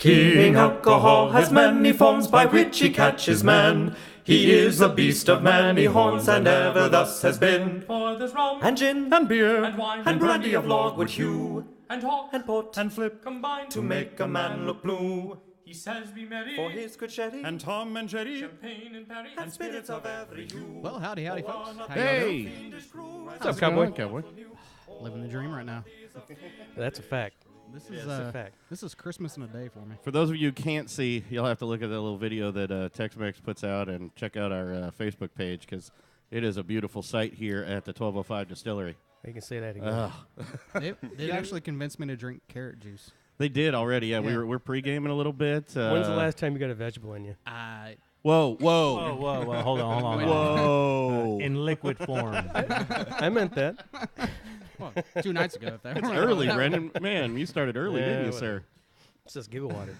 King Alcohol has many forms by which he catches man. He is a beast of many horns, and ever thus has been. For there's rum, and gin, and beer, and wine, and brandy of logwood hue, and hock, and port, and flip, combined to make a man look blue. He says be merry, for his good sherry, and Tom and Jerry, champagne and perry, and spirits of every hue. Well, howdy, folks. Hey! What's up, cowboy? Living the dream right now. That's a fact. This is a fact. This is Christmas in a day for me. For those of you who can't see, you'll have to look at the little video that Tex-Mex puts out and check out our Facebook page because it is a beautiful sight here at the 1205 Distillery. You can say that again. It actually convinced me to drink carrot juice. They did already. Yeah. We're pre-gaming a little bit. When's the last time you got a vegetable in you? Whoa. Whoa. Hold on. Whoa. In liquid form. I meant that. Well, 2 nights ago. If that It's early, Brendan. Man, you started early, didn't you, sir? It's just giggle water.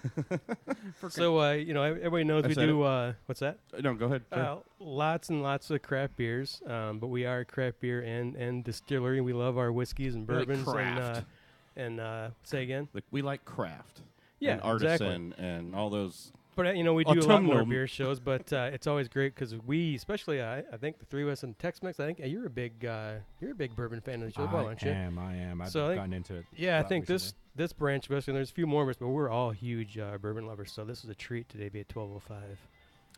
So, everybody knows we do, what's that? No, go ahead. Sure. Lots and lots of craft beers, but we are a craft beer and distillery. We love our whiskeys and bourbons. And say again? We like craft. Yeah, and artisan exactly. and all those. But, we do a lot more beer shows, but it's always great because we, especially I think the three of us in Tex-Mex, I think you're a big bourbon fan of the show, aren't you? I am. I've So gotten into it. Yeah, I think recently. this branch of us, and there's a few more of us, but we're all huge bourbon lovers, so this is a treat today, be at 1205.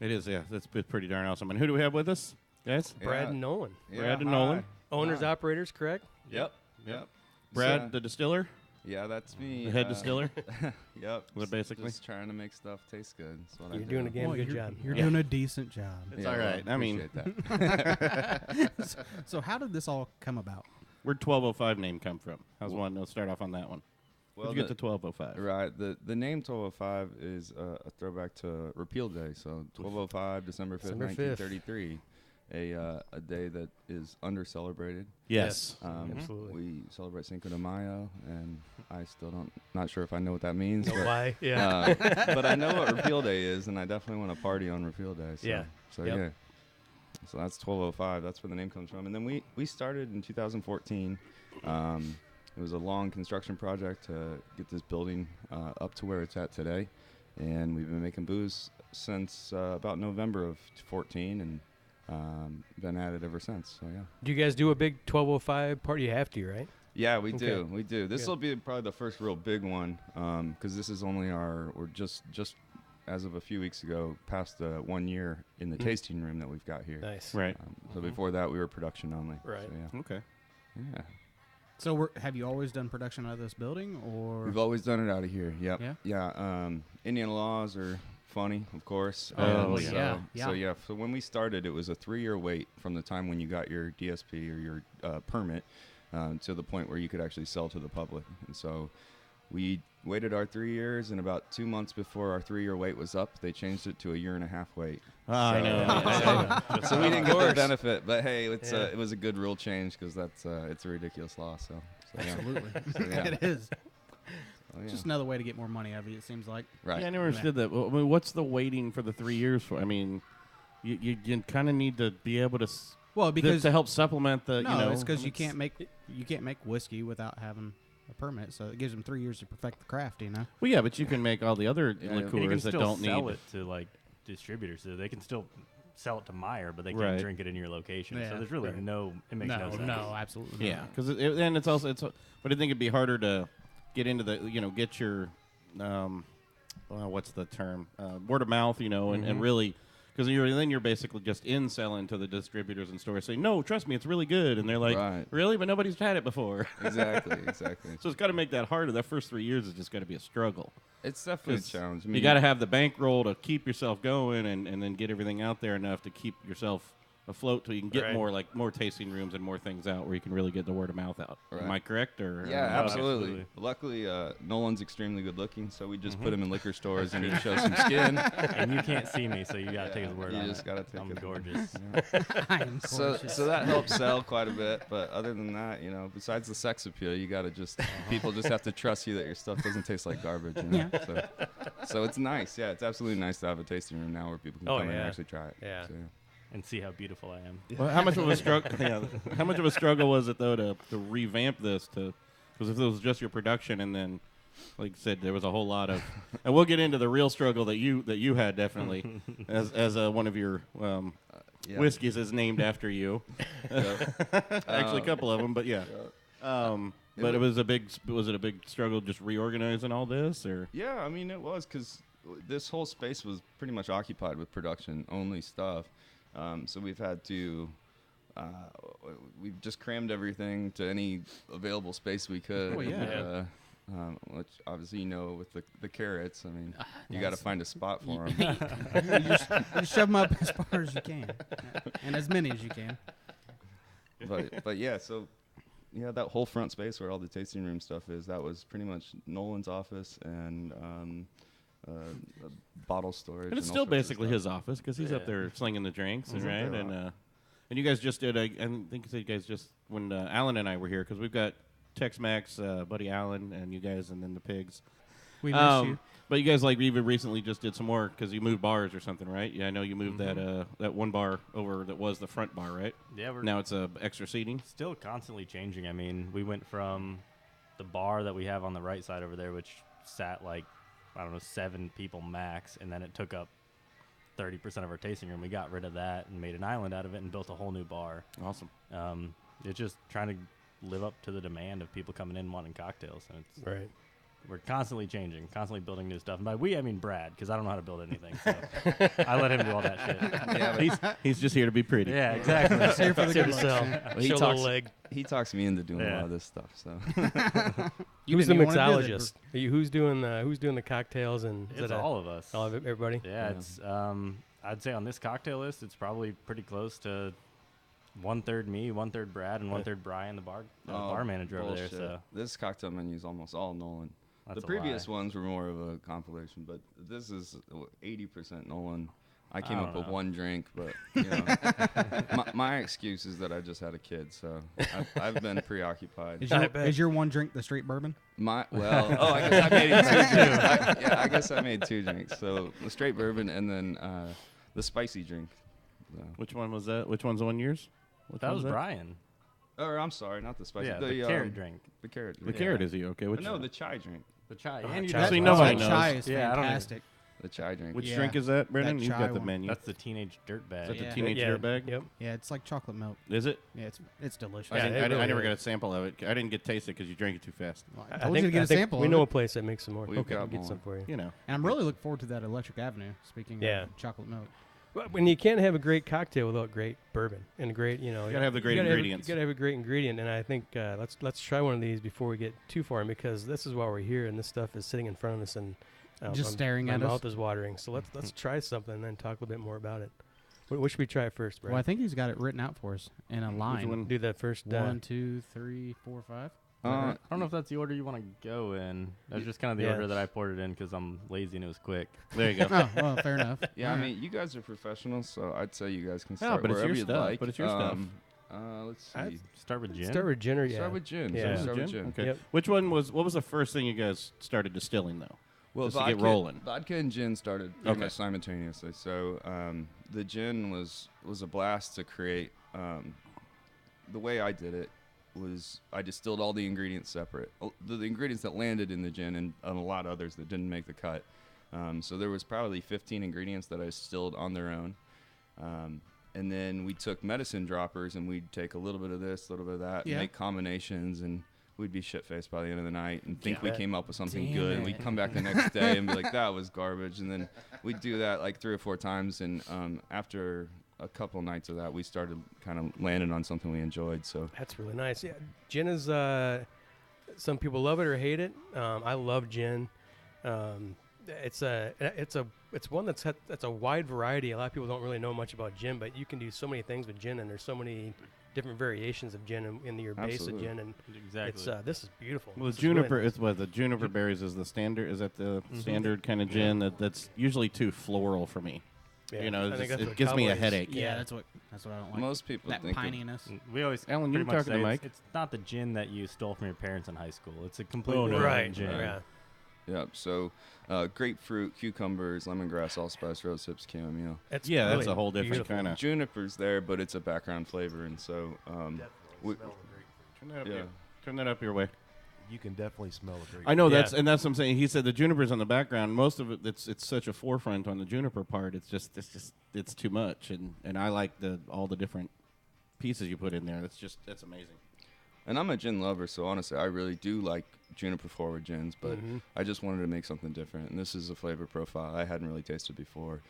It is, yeah. That's pretty darn awesome. And who do we have with us, guys? Brad and Nolan. Yeah, Brad and Nolan. Owners, operators, correct? Yep. Brad, the distiller? Yeah, that's me. The head distiller? Yep. What basically? Just trying to make stuff taste good. That's what You're I do. doing a damn good job. You're doing a decent job. It's all right. Well, I mean, appreciate that. So how did this all come about? where'd 1205 name come from? How's one? Let's start off on that one. Well, How'd you get to 1205? Right. The name 1205 is a throwback to Repeal Day. So 1205, December 5th, December 5th. 1933. A day that is under-celebrated. Yes. Absolutely. We celebrate Cinco de Mayo, and I still not sure if I know what that means. Know but, why? Yeah. but I know what Repeal Day is, and I definitely want to party on Repeal Day. So, Yeah. So Yep. yeah. So that's 1205. That's where the name comes from. And then we started in 2014. It was a long construction project to get this building up to where it's at today, and we've been making booze since about November of 14, and been at it ever since. So yeah. Do you guys do a big 1205 party? You have to, right? Yeah, we Okay. do. We do. This will be probably the first real big one, because this is only we're just as of a few weeks ago past the 1 year in the tasting room that we've got here. Nice. Right. So before that, we were production only. Right. So, yeah. Okay. Yeah. So have you always done production out of this building, or? We've always done it out of here. Yep. Yeah? Yeah. Indiana laws are funny, of course. Oh, And yeah. So when we started, it was a 3-year wait from the time when you got your DSP or your permit to the point where you could actually sell to the public. And so we waited our 3 years, and about 2 months before our 3-year wait was up, they changed it to a 1.5-year wait. I know. So we didn't get the benefit, but hey, it was a good rule change because it's a ridiculous law. So yeah. Absolutely. So, yeah. It is. Oh, yeah. Just another way to get more money out of you, it seems like. Right. Yeah, I never understood that. Well, I mean, what's the waiting for the 3 years for? I mean, you kind of need to be able to Well, because to help supplement the. no, it's because you can't make whiskey without having a permit, so it gives them 3 years to perfect the craft. Well, yeah, but you can make all the other Yeah. And you can liqueurs that still don't sell need. it to like distributors, so they can still sell it to Meyer, but they can't Right. drink it in your location. Yeah. So there's really it makes no sense. No, absolutely. Yeah, because and it's also but I think it'd be harder to get into the get your what's the term word of mouth and really. Because you're basically just selling to the distributors and stores saying, no, trust me, it's really good. And they're like, Right. really? But nobody's had it before. Exactly. So it's got to make that harder. That first 3 years is just going to be a struggle. It's definitely a challenge. I mean, You got to have the bankroll to keep yourself going and then get everything out there enough to keep yourself afloat till you can get Right. more tasting rooms and more things out where you can really get the word of mouth out. Right. Am I correct? Or Yeah, absolutely. absolutely. Luckily, Nolan's extremely good looking, so we just put him in liquor stores and he shows some skin. And you can't see me, so you got to take his word You on just it. gotta take I'm it. gorgeous. I am gorgeous. So that helps sell quite a bit. But other than that, besides the sex appeal, you got to people just have to trust you that your stuff doesn't taste like garbage. So it's nice. Yeah, it's absolutely nice to have a tasting room now where people can Oh, come in and yeah. actually try it. Yeah. So, And see how beautiful I am. Well, how much of a struggle? How much of a struggle was it though to revamp this because if it was just your production and then like I said, there was a whole lot of, and we'll get into the real struggle that you had definitely, as one of your whiskeys is named after you. Actually, a couple of them, but yeah. But was it a big struggle just reorganizing all this, or? Yeah, I mean it was, because this whole space was pretty much occupied with production only stuff. So we've had to. We've just crammed everything to any available space we could. Oh, yeah. Which obviously, with the carrots, I mean, you got to find a spot for them. you just shove them up as far as you can, and as many as you can. But yeah, so that whole front space where all the tasting room stuff is, that was pretty much Nolan's office and bottle storage. And it's all still sorts of basically stuff. his office because he's up there slinging the drinks, He's up right? there a lot. And you guys just did. I think you guys just when Alan and I were here, because we've got Tex-Mex, Buddy Allen, and you guys, and then the pigs. We miss you. But you guys even recently just did some more because you moved bars or something, right? Yeah, I know you moved that one bar over that was the front bar, right? Yeah, we're Now it's extra seating. still constantly changing. I mean, we went from the bar that we have on the right side over there, which sat 7 people max, and then it took up 30% of our tasting room. We got rid of that and made an island out of it and built a whole new bar. Awesome. It's just trying to live up to the demand of people coming in wanting cocktails, and it's Right. we're constantly changing, constantly building new stuff. And by we, I mean Brad, because I don't know how to build anything, so I let him do all that shit. He's just here to be pretty. Yeah, exactly. Just here for the Here good to sell. looks. he Show a talks- little leg. He talks me into doing a Yeah. lot of this stuff. So Who's the didn't even wanna do that. mixologist? Who's doing the cocktails and is It's it all of us. all of it, everybody? Yeah, it's I'd say on this cocktail list, it's probably pretty close to 1/3 me, 1/3 Brad, and 1/3 Brian, the bar manager over there. bullshit. So This cocktail menu is almost all Nolan. that's The a previous lie. ones were more of a compilation, but this is 80% Nolan. I came I up don't with know. one drink, but my excuse is that I just had a kid, so I've been preoccupied. Is your one drink the straight bourbon? I guess I made two drinks. I guess I made two drinks. So the straight bourbon and then the spicy drink. So. Which one was that? Which one's the one yours? Which That one's was Brian. Or I'm sorry, not the spicy. Yeah, the carrot drink. The carrot. The drink. carrot is you okay? Which No, the chai drink. The chai. Oh, and you chai. did See, that nobody one. knows. Chai is Yeah, I don't even- fantastic. The chai drink. Which Yeah. drink is that, Brendan? That You've chai got the one. menu. That's the teenage dirtbag. Is that Yeah. the teenage Yeah. dirtbag? Yep. Yeah, it's like chocolate milk. Is it? Yeah, it's delicious. Yeah, it I really never is. got a sample of it. I didn't get to taste it because you drank it too fast. Well, I told you to get a sample. We of know it. a place that makes some more. We've Okay, got we'll get more. some for you. You know. And I'm really looking forward to that Electric Avenue. Speaking Yeah. of chocolate milk. But when you can't have a great cocktail without great bourbon and great, you gotta have the great ingredients. You gotta have a great ingredient, and I think let's try one of these before we get too far, because this is why we're here, and this stuff is sitting in front of us, and Just staring my at mouth us. is watering. So let's try something and then talk a little bit more about it. What should we try first, Brad? Well, I think he's got it written out for us in a line. one? Do that first. 1, 2, 3, 4, 5. I don't know if that's the order you want to go in. That's just kind of the Yeah. order that I poured it in because I'm lazy and it was quick. There you go. Oh, well, fair enough. Yeah, I mean, you guys are professionals, so I'd say you guys can Yeah, start but it's wherever your you'd stuff, like. but it's your stuff. Let's see. I'd Start with gin. Start with gin or yeah. Start with gin. Yeah. So start with gin. Okay. Yep. Which one was? What was the first thing you guys started distilling though? Well, Just to get rolling. Vodka and gin started pretty Okay. much simultaneously. So the gin was a blast to create. The way I did it was I distilled all the ingredients separate. The ingredients that landed in the gin and a lot of others that didn't make the cut. So there was probably 15 ingredients that I distilled on their own. And then we took medicine droppers and we'd take a little bit of this, a little bit of that, Yeah. and make combinations, and we'd be shit-faced by the end of the night and think we Yeah. came up with something Damn good. And it. we'd come back the next day and be like, that was garbage. And then we'd do that like 3 or 4 times. And after a couple nights of that, we started kind of landing on something we enjoyed. So That's really nice. Yeah, gin is. Some people love it or hate it. I love gin. It's one that's a wide variety. A lot of people don't really know much about gin, but you can do so many things with gin, and there's so many different variations of gin in your base of Absolutely. gin, and Exactly. it's this is beautiful. Well, This the is really juniper. nice. It's what the juniper berries is the standard. Is that the standard kind of gin that's usually too floral for me? Yeah, You know, I think it's that's it what gives me a Cowboys- headache. Yeah, that's what I don't like. most people that think of, pininess. We always Alan, you pretty were much talking say to it's- Mike. It's not the gin that you stole from your parents in high school. It's a completely no. different Right. gin. Yeah. yeah. So grapefruit, cucumbers, lemongrass, allspice, rose hips, chamomile. That's Yeah, that's really a whole different beautiful. kind of. Juniper's there, but it's a background flavor, and so we, Turn that up. yeah. Turn that up your way. you can definitely smell the grape. I know Yeah. that's what I'm saying. He said the juniper's on the background. Most of it, it's such a forefront on the juniper part. It's too much, and I like all the different pieces you put in there. That's amazing. And I'm a gin lover, so honestly, I really do like juniper forward gins, but I just wanted to make something different. And this is a flavor profile I hadn't really tasted before.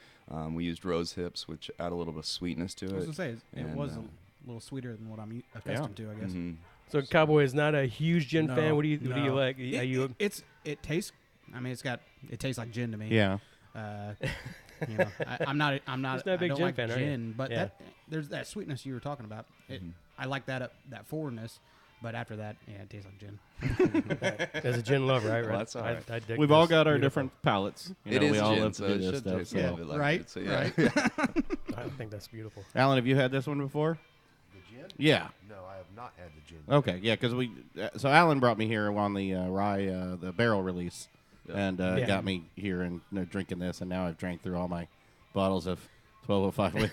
We used rose hips, which add a little bit of sweetness to it. I was gonna say it And, was a little sweeter than what I'm accustomed to, I guess. mhm. So Cowboy is not a huge gin No, fan. What do you no. like? Are you? It tastes. I mean, it tastes like gin to me. Yeah. You know, I'm not. Just not a I big don't gin like fan, are you? gin, but Yeah. there's that sweetness you were talking about. I like that forwardness, but after that, yeah, it tastes like gin. As a gin lover, right? Well, that's all right. I dig We've all this. got our Beautiful. different palates. You It know, is we all gin, love so to it do this should stuff. taste a So. little bit like Right, it. So, yeah. right. I think that's beautiful. Alan, have you had this one before? The gin? Yeah. No, I have not had the gin. Okay, yeah, because so Alan brought me here on the rye, the barrel release, and Yeah. got me here and drinking this, and now I've drank through all my bottles of 1205.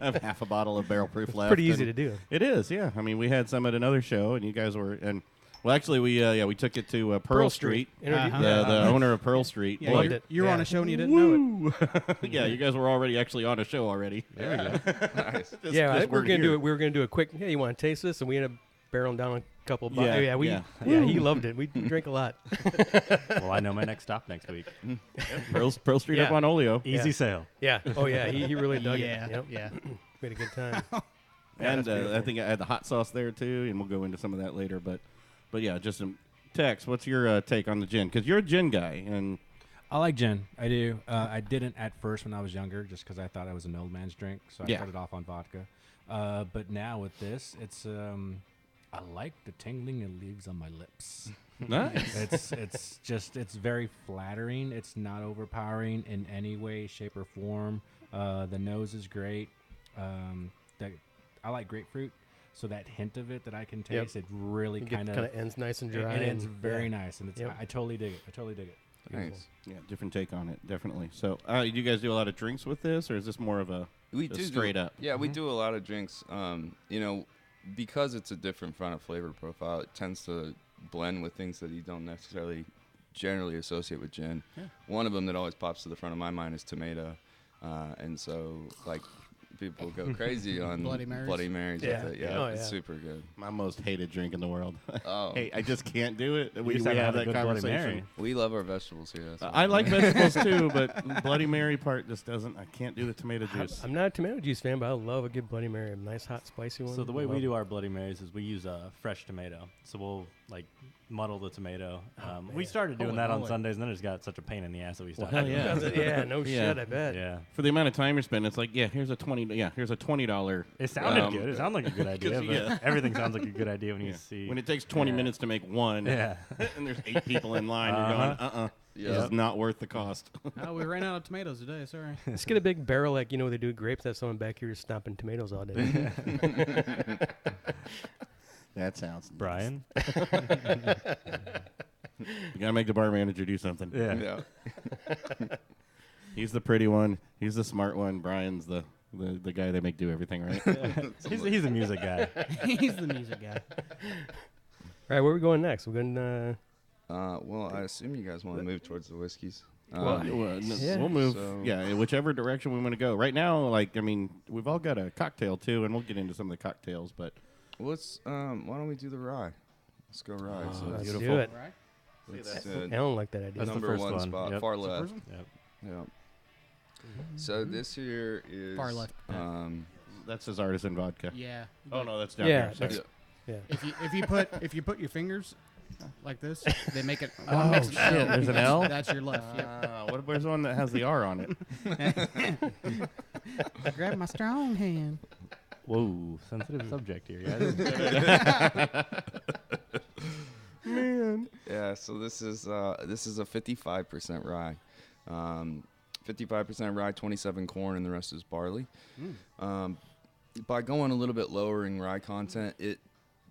I have half a bottle of barrel proof left. Pretty easy and to do. It is, yeah. I mean, we had some at another show, and you guys were, and well, actually, we took it to Pearl Street. Interview- The owner of Pearl Street. Yeah, Boy, Loved it. you were on Yeah. a show and you didn't know it. yeah, you guys were already actually on a show already. There we go. Nice. Yeah, I think we were we're gonna do here. it. We were gonna do a quick. Hey, you want to taste this? And we ended up barreling down a couple. Yeah, Yeah, yeah. he loved it. We drank a lot. Well, I know my next stop next week. Pearl Street up Yeah. on Oleo. Easy Yeah. sale. Yeah. Oh yeah, he really dug Yeah, it. Yep. yeah. We had a good time. And I think I had the hot sauce there too, and we'll go into some of that later. But yeah, just some Tex. What's your take on the gin? Because you're a gin guy, and I like gin. I do. I didn't at first when I was younger, just because I thought it was an old man's drink. So I Yeah. started off on vodka. But now with this, it's I like the tingling it leaves on my lips. nice. It's very flattering. It's not overpowering in any way, shape, or form. The nose is great. I like grapefruit, so that hint of it that I can Yep. taste, it really It kind kind of ends nice and dry. and it's and- very yeah. nice, and it's Yep. I totally dig it. I totally dig it. Nice. Yeah, different take on it, definitely. So, do you guys do a lot of drinks with this, or is this more of a We just do straight up? Yeah, we do a lot of drinks. You know, because it's a different front of flavor profile, it tends to blend with things that you don't necessarily generally associate with gin. Yeah. One of them that always pops to the front of my mind is tomato, and so like people go crazy on Bloody Marys. Yeah. with it. Yeah, Oh, it's yeah. super good. My most hated drink in the world. Oh, Hey, I just can't do it. We just haven't have had a that good Bloody conversation. Mary. we love our vegetables here. that's I why. like vegetables too, but Bloody Mary part just doesn't. I can't do the tomato juice. I'm not a tomato juice fan, but I love a good Bloody Mary, a nice hot spicy one. So the way Love we it. do our Bloody Marys is we use a fresh tomato. So we'll like muddle the tomato. We man. started doing Holy that on moly. Sundays, and then it just got such a pain in the ass that we stopped. hell doing yeah. it. Does it? Yeah, no Yeah. shit, I bet. Yeah. For the amount of time you're spending, it's like, here's a $20. It sounded good. It sounded like a good idea, 'cause, but yeah. everything sounds like a good idea when you Yeah. see. When it takes 20 Yeah. minutes to make one, Yeah. and there's 8 people in line, you're going, this Yeah. is not worth the cost. Oh, we ran out of tomatoes today. Sorry. Let's get a big barrel like they do grapes. Have someone back here just stomping tomatoes all day. That sounds nice. Brian. You gotta make the bar manager do something. Yeah. Yeah. He's the pretty one. He's the smart one. Brian's the guy they make do everything, right? He's a music guy. He's the music guy. All right, where are we going next? We're going. Well, I assume you guys want to move towards the whiskeys. Well, Yeah. we'll move. So- Yeah, whichever direction we want to go. Right now, we've all got a cocktail too, and we'll get into some of the cocktails. But Let's why don't we do the rye? Let's go rye. So Let's it's- do it. Right? it's, I don't like that idea. That's the number first one one. spot, Yep. far Is it left. person? Yep. Yeah. So this here is Far left. that's his artisan vodka. Yeah. Oh no, that's down Yeah, here. Sorry. that's- Yeah. If you put your fingers like this, they make it. Oh, one makes an shit, L. there's an L? That's your left. Yep. Where's the one that has the R on it? Grab my strong hand. Whoa, sensitive subject here, guys. Yeah, so this is a 55% rye. 55% rye, 27 corn, and the rest is barley. By going a little bit lower in rye content,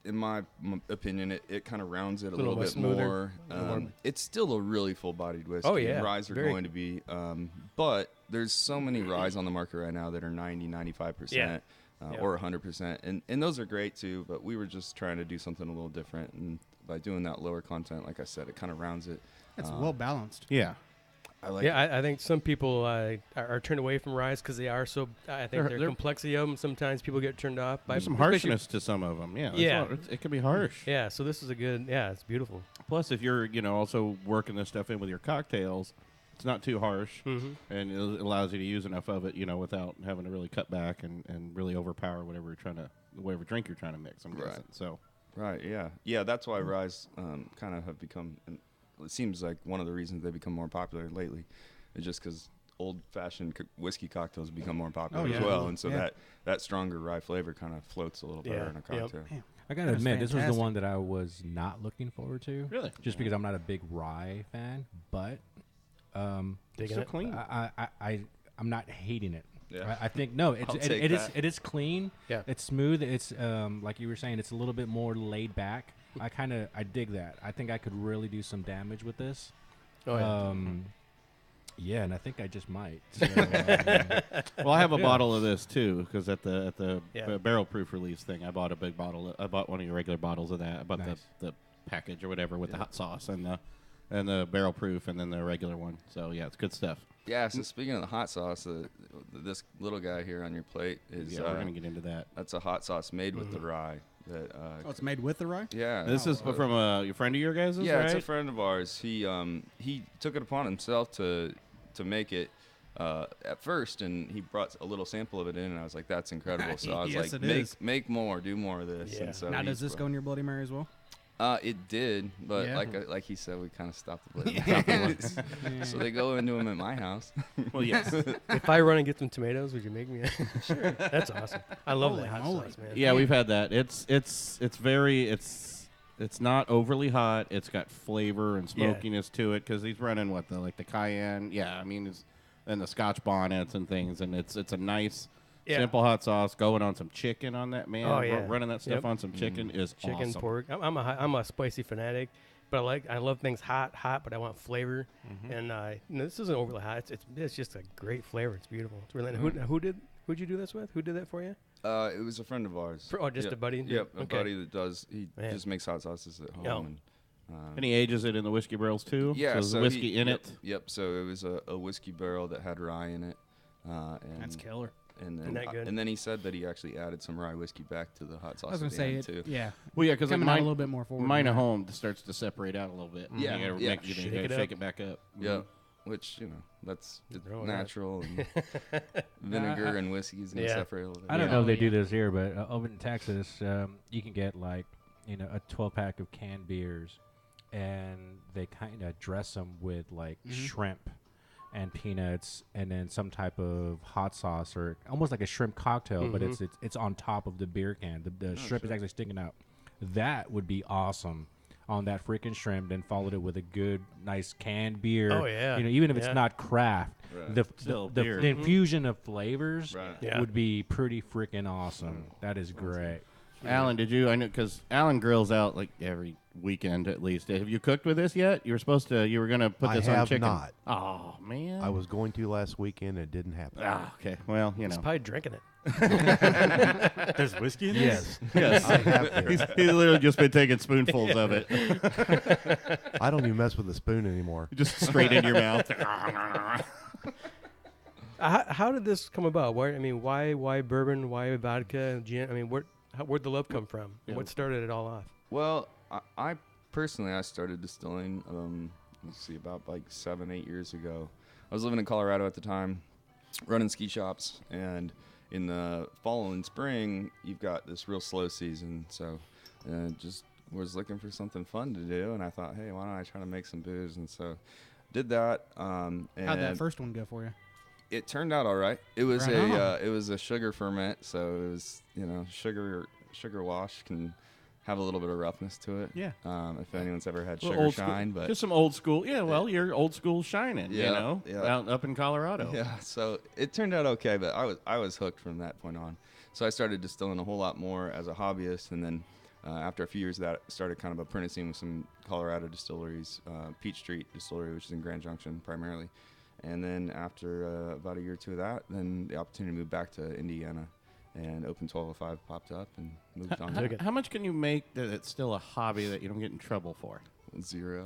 in my opinion, it kind of rounds it a little more bit smoother, more. It's still a really full-bodied whiskey. Oh, yeah, Ryes are very. going to be, but there's so many ryes on the market right now that are 90, 95%. Yeah. Or 100%, and those are great too. But we were just trying to do something a little different, and by doing that lower content, like I said, it kind of rounds it. It's well balanced. Yeah. I like. Yeah, I think some people are turned away from ryes because they are so. I think They're- their complexity of them. Sometimes people get turned off by There's some especially- harshness to some of them. Yeah. Yeah. It can be harsh. Yeah, so this is a good. Yeah, it's beautiful. Plus, if you're, also working this stuff in with your cocktails, it's not too harsh, Mm-hmm. and it allows you to use enough of it, without having to really cut back and really overpower whatever drink you're trying to mix. I'm Right. guessing. So, Right. Yeah. That's why ryes kind of have become. And it seems like one of the reasons they become more popular lately is just because old-fashioned whiskey cocktails become more popular Oh, as yeah. well, and so Yeah. that stronger rye flavor kind of floats a little better Yeah. in a Yep. cocktail. Man, I gotta That's admit, this was the fantastic. one that I was not looking forward to. Really? Just because I'm not a big rye fan, but Digging so it. clean. I'm not hating it. Yeah. I think no, I'll it take is that. it is clean. Yeah. It's smooth. It's like you were saying, it's a little bit more laid back. I dig that. I think I could really do some damage with this. Oh, yeah. Yeah, and I think I just might. So, Well, I have a bottle of this too, because at the Yeah. barrel proof release thing, I bought a big bottle. I bought one of your regular bottles of that. I bought Nice. the package or whatever with the hot sauce and the barrel proof, and then the regular one. So yeah, it's good stuff. Yeah. So speaking of the hot sauce, this little guy here on your plate is Yeah, we're gonna get into that. that's a hot sauce made with the rye. That oh, it's made with the rye. yeah. This is from your friend of your guys', Yeah, right? it's a friend of ours. He took it upon himself to make it at first, and he brought a little sample of it in, and I was like, "That's incredible." So I was Yes, like, it is. "Make more, do more of this." Yeah. And so Now, does he's this go in your Bloody Mary as well? It did, but Yeah. like he said, we kind of stopped the Bloody Mary. So they go into them at my house. Well, yes. If I run and get some tomatoes, would you make me? Sure. That's awesome. I love Holy that hot moly. sauce, man. Yeah, we've had that. It's not overly hot. It's got flavor and Yeah. smokiness to it because he's running the cayenne. Yeah, I mean, and the Scotch bonnets and things, and it's a nice, Yeah. simple hot sauce going on some chicken on that, man. Oh, yeah. Running that stuff Yep. on some chicken is Chicken, awesome. pork. I'm a spicy fanatic, but I love things hot, but I want flavor. And this isn't overly hot. It's just a great flavor. It's beautiful. It's really. Who'd you do this with? Who did that for you? It was a friend of ours. Just Yep. a buddy? Yep, a Okay. buddy that does. He Man. just makes hot sauces at home. Yeah. And, And he ages it in the whiskey barrels too. yeah, so there's so whiskey in yep, it. Yep. So it was a whiskey barrel that had rye in it. And That's killer. And Isn't then, that good? and then he said that he actually added some rye whiskey back to the hot sauce. I was at gonna the say end, it. too. Yeah, Well, yeah, because coming out a little bit more forward. mine than at that. home starts to separate out a little bit. Yeah, You gotta yeah. make- you Shake gotta it shake up. it back up. Yeah, which that's Throw it out. natural, and vinegar and whiskey is gonna Yeah. separate a little bit. I don't Yeah. know if they Oh, do yeah. this here, but over in Texas, you can get a 12-pack of canned beers, and they kind of dress them with shrimp and peanuts, and then some type of hot sauce or almost like a shrimp cocktail, but it's on top of the beer can. The shrimp is actually sticking out. That would be awesome on that freaking shrimp. Then followed it with a good, nice canned beer. Oh, yeah. Even if it's Yeah. not craft, Right. the Still the, beer. the infusion of flavors Right. Yeah. would be pretty freaking awesome. That is great. Alan, did you? I know because Alan grills out like every weekend at least. Have you cooked with this yet? You were supposed to. You were gonna put I this on have chicken. not. Oh man. I was going to last weekend. It didn't happen. Ah, okay. Well, He's probably drinking it. There's whiskey in Yes. yes. I have he's, to. he's literally just been taking spoonfuls of it, I don't even mess with the spoon anymore. just straight into your mouth. How did this come about? Why bourbon? Why vodka? Gin? I mean, where'd the love come from? Yeah. What started it all off? Well, I personally I started distilling. Let's see, about like 7-8 years ago. I was living in Colorado at the time, running ski shops, and in the fall and spring, you've got this real slow season. So, just was looking for something fun to do, and I thought, hey, why don't I try to make some booze? And so, did that. And How'd that first one go for you? it turned out all right. It was Right on. it was a sugar ferment, so it was sugar wash can have a little bit of roughness to it. Yeah. If anyone's ever had Well, sugar old school- shine, but just some old school. Yeah, well, you're old school shining. Yeah, yeah. Out up in Colorado. yeah, so it turned out okay. But I was hooked from that point on. So I started distilling a whole lot more as a hobbyist, and then after a few years of that, I started kind of apprenticing with some Colorado distilleries, Peach Street Distillery, which is in Grand Junction primarily. And then after about a year or two of that, then the opportunity to move back to Indiana and Open 1205 popped up and moved on. How much can you make that it's still a hobby that you don't get in trouble for? 0.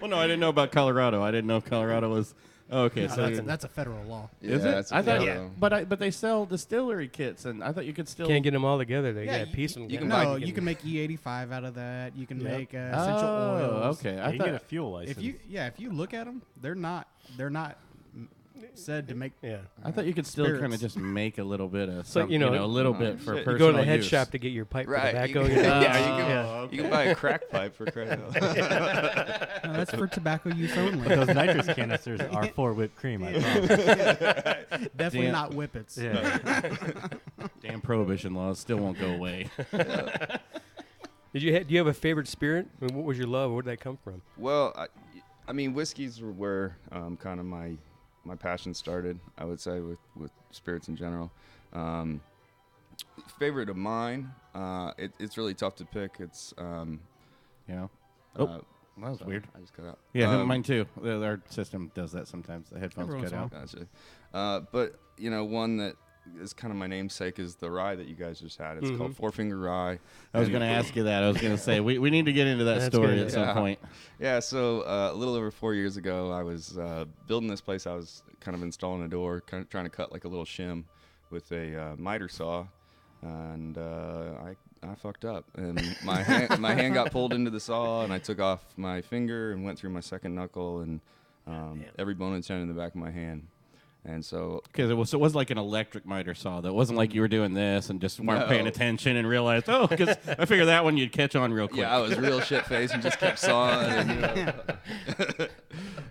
Well, no, I didn't know about Colorado. I didn't know if Colorado was. Oh, okay, No, so that's a federal law. is Yeah, it? it's a I thought, federal. but they sell distillery kits, and I thought you could still. Can't get them all together. They Yeah, got piece them. you can No, buy- you can make E85 out of that. You can Yep. make essential oils. Okay. Yeah, I you can get a thought. fuel license. If you look at them, they're not said to make. Yeah. I thought you could still kind of Spirits. just make a little bit of, So, some, a little bit for You personal You go to the head use. shop to get your pipe for Right. tobacco. You you can, know? yeah, you can, Yeah. you can buy a crack pipe for credit. No, that's for tobacco use only. But those nitrous canisters are for whipped cream. I promise. Definitely Damn. not whippets. Yeah. Damn prohibition laws still won't go away. Do you have a favorite spirit? I mean, what was your love? Where did that come from? Well, I mean, whiskeys were where kind of my passion started, I would say, with spirits in general. Favorite of mine, it's really tough to pick. It's, Yeah. oh, that was sorry, weird. I just cut out. Yeah, mine too. Our system does that sometimes. The headphones Every once cut in a out. Gotcha. But, one that is kind of my namesake is the rye that you guys just had. It's called Four Finger Rye. I was And- going to ask you that. I was going to say, we need to get into that That's story good. at some Yeah. point. Yeah, so a little over 4 years ago, I was building this place. I was kind of installing a door, kind of trying to cut like a little shim with a miter saw, and I fucked up, and my hand got pulled into the saw, and I took off my finger and went through my second knuckle and every bone and tendon in the back of my hand, and so Because it was like an electric miter saw. That wasn't like you were doing this and just weren't No. paying attention and realized, because I figured that one you'd catch on real quick. yeah, I was real shit faced and just kept sawing. And,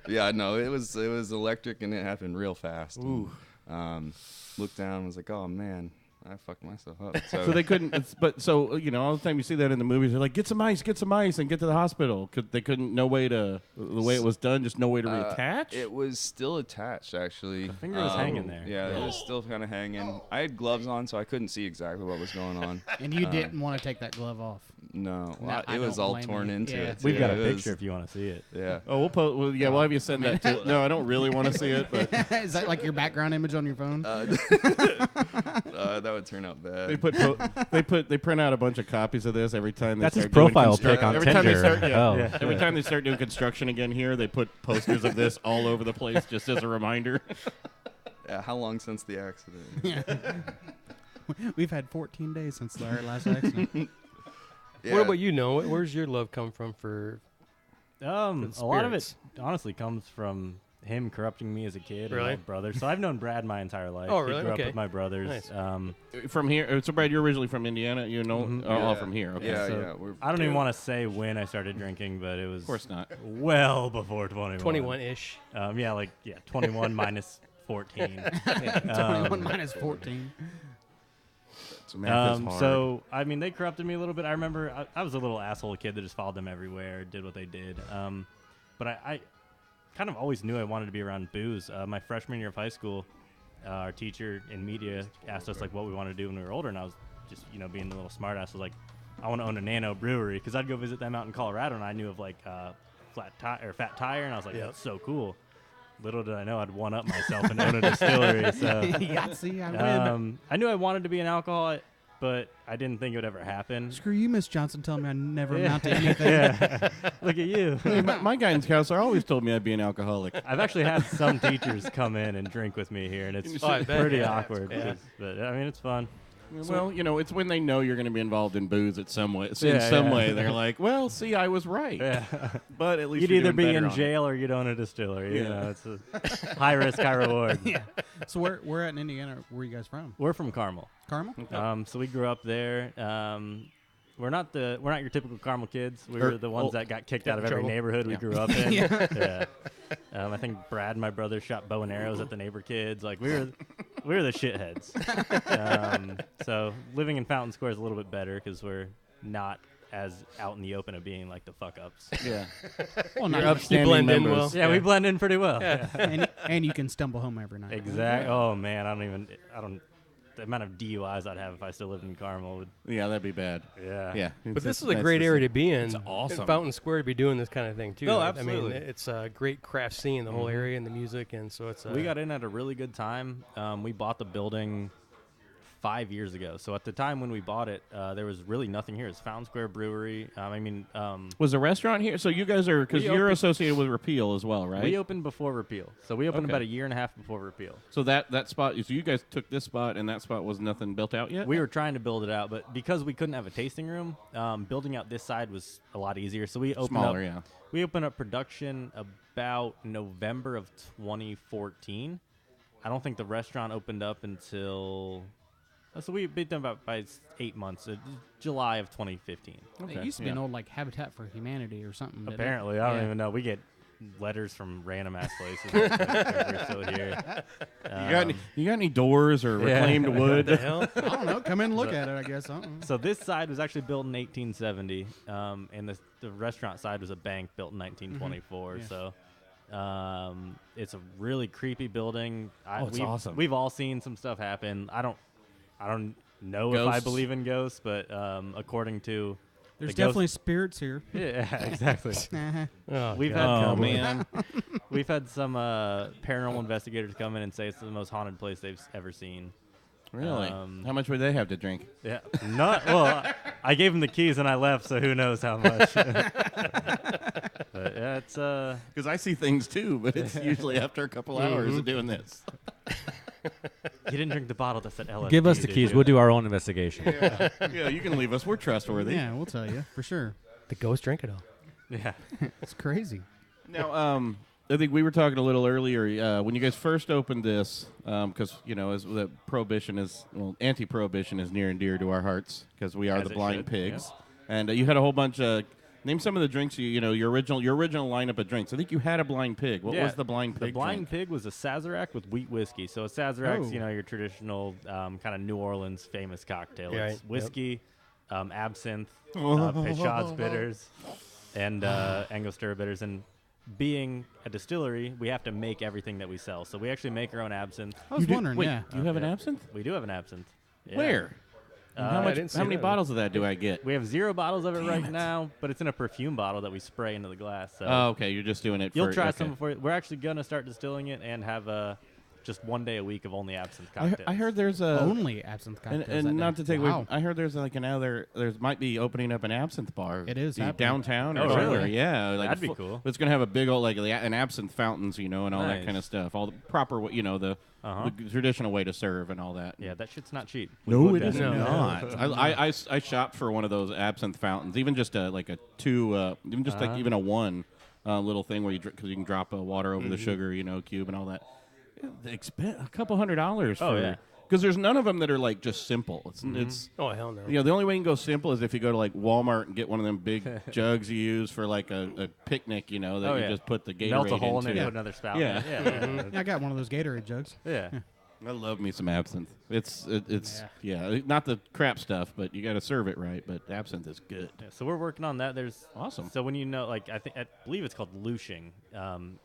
yeah, no, it was electric, and it happened real fast. Ooh. And, looked down and was like, oh man, I fucked myself up. So, So they couldn't. All the time you see that in the movies, they're like, get some ice, and get to the hospital. They couldn't. No way to the way it was done. Just no way to reattach. it was still attached, actually. The finger was hanging there. Yeah, it was still kind of hanging. I had gloves on, so I couldn't see exactly what was going on. And you didn't want to take that glove off. No, No, I it was don't all blame torn you. into Yeah. it. We've too. got a It was- picture if you want to see it. Yeah. Oh, we'll post. Well, yeah, we'll have you send that too. No, I don't really want to see it, but Is that like your background image on your phone? That would turn out bad. they print out a bunch of copies of this every time. That's they his start doing profile construct- pic on every time they Tinder. start, Oh, every shit. time they start doing construction again here, they put posters of this all over the place just as a reminder. Yeah, how long since the accident? We've had 14 days since our last accident. Yeah. What about you, Noah? Where's your love come from for? A lot of it spirits. honestly comes from him corrupting me as a kid and Really? my brother. So I've known Brad my entire life. Oh, He really? grew Okay. up with my brothers. Nice. From here, so Brad, you're originally from Indiana. You know, Mhm. all Yeah. from here. Okay. Yeah, So yeah. I don't even want to say when I started drinking, but it was Of course not. well before 21. 21-ish. 21 minus 14. 21 minus 14. So math is hard. So, I mean, they corrupted me a little bit. I remember I was a little asshole kid that just followed them everywhere, did what they did. But I kind of always knew I wanted to be around booze. My freshman year of high school, our teacher in media asked us like what we wanted to do when we were older, and I was just being a little smart ass. Was like, I want to own a nano brewery because I'd go visit them out in Colorado, and I knew of like Fat Tire, and I was like, that's so cool. Little did I know I'd one up myself and own a distillery. So Yahtzee, I win. I knew I wanted to be an alcoholic, but I didn't think it would ever happen. Screw you, Miss Johnson, telling me I never amount to anything. Yeah. Look at you. my guidance counselor always told me I'd be an alcoholic. I've actually had some teachers come in and drink with me here, and it's Oh, I bet. pretty Yeah. awkward. Yeah. But I mean, it's fun. Well, it's when they know you're going to be involved in booze in some way. So in Yeah, some yeah. way, they're like, "Well, see, I was right." Yeah. But at least You'd you're either doing be better in on it. jail or you'd own a distillery. You Yeah. know, it's a high risk, high reward. So where at in Indiana? Where are you guys from? We're from Carmel. Carmel? So we grew up there. We're not your typical Carmel kids. We were the ones that got kicked out of every trouble. neighborhood we grew up in. Yeah. I think Brad and my brother shot bow and arrows at the neighbor kids. Like we were the shitheads. So living in Fountain Square is a little bit better because we're not as out in the open of being like the fuck ups. Yeah. Well, You're not upstanding blend in members. well. Yeah, we blend in pretty well. and you can stumble home every night. Exactly. Oh man, I don't the amount of DUIs I'd have if I still lived in Carmel would. Yeah, that'd be bad. Yeah. Yeah. But this is a great area to be in. It's awesome. Fountain Square to be doing this kind of thing too. No, I absolutely. mean, it's a great craft scene, the whole area and the music, and so it's. We got in at a really good time. We bought the building 5 years ago. So at the time when we bought it, there was really nothing here. It's Fountain Square Brewery. Was the restaurant here? So you guys are, because you're associated with Repeal as well, right? We opened before Repeal. So we opened Okay. about a year and a half before Repeal. So that spot, so you guys took this spot, and that spot was nothing built out yet? We were trying to build it out, but because we couldn't have a tasting room, building out this side was a lot easier. So we opened Smaller, up, yeah. We opened up production about November of 2014. I don't think the restaurant opened up until. So we've been done about by 8 months, July of 2015. It used to be an old like Habitat for Humanity or something. didn't it? Apparently, I don't Yeah. even know. We get letters from random ass places. if we're still here. You got any doors or reclaimed wood? the hell? I don't know. Come in and look at it, I guess. I don't know. So this side was actually built in 1870, and the restaurant side was a bank built in 1924. Yeah. So it's a really creepy building. It's awesome. We've all seen some stuff happen. I don't know if I Ghosts? believe in ghosts, but according to There's the definitely ghost- spirits here. yeah, exactly. Oh, We've God. had man. we've had some paranormal investigators come in and say it's the most haunted place they've ever seen. Really? Um, How much would they have to drink? Yeah, not well. I gave him the keys and I left, so who knows how much. But yeah, it's Because I see things too, but it's usually after a couple hours of doing this. you didn't drink the bottle that said LSD. Give us the did keys. you? We'll do our own investigation. Yeah, you can leave us. We're trustworthy. Yeah, we'll tell you for sure. The ghost drink it all. Yeah. It's crazy. Now, I think we were talking a little earlier when you guys first opened this, because as the anti-prohibition is near and dear to our hearts because we are As the it Blind should, Pigs, and you had a whole bunch of. Name some of the drinks your original lineup of drinks. I think you had a Blind Pig. What Yeah, was the Blind Pig? The Blind drink? Pig was a Sazerac with wheat whiskey. So a Sazerac's, Oh. your traditional kind of New Orleans famous cocktail. Yeah, It's right, whiskey, absinthe, Peychaud's bitters, and Angostura bitters. And being a distillery, we have to make everything that we sell. So we actually make our own absinthe. I was wondering. Wait, Yeah. you have an Yeah. absinthe? We do have an absinthe. Yeah. Where? Uh, I didn't see How many that. bottles of that do I get? We have 0 bottles of it Damn right it. now, but it's in a perfume bottle that we spray into the glass. So Oh, okay. You're just doing it. you'll for, try okay. some before. We're actually gonna start distilling it and have just 1 day a week of only absinthe I cocktails. heard there's a Only absinthe and, cocktails. that not day. to take Wow. away. I heard there's like there might be opening up an absinthe bar. It is happening. downtown or Oh, really? somewhere. Yeah, like That'd be cool. It's gonna have a big old an absinthe fountains, and all that Nice. kind of stuff. All the proper, the traditional way to serve and all that. Yeah, that shit's not cheap. No, We've it looked is at not. I shopped for one of those absinthe fountains, even just like a two, even just like even a one little thing where because you can drop water over the sugar, cube and all that. A couple $100. Oh, for, yeah. Because there's none of them that are like just simple. It's Oh hell no. the only way you can go simple is if you go to like Walmart and get one of them big jugs you use for like a picnic, that Oh, you yeah. just put the Gatorade Melt a hole in into. it and put another spout. Yeah. in it. Yeah, I got one of those Gatorade jugs. Yeah. I love me some absinthe. It's not the crap stuff, but you got to serve it right. But absinthe is good. Yeah, so we're working on that. There's Awesome. So when I believe it's called lushing.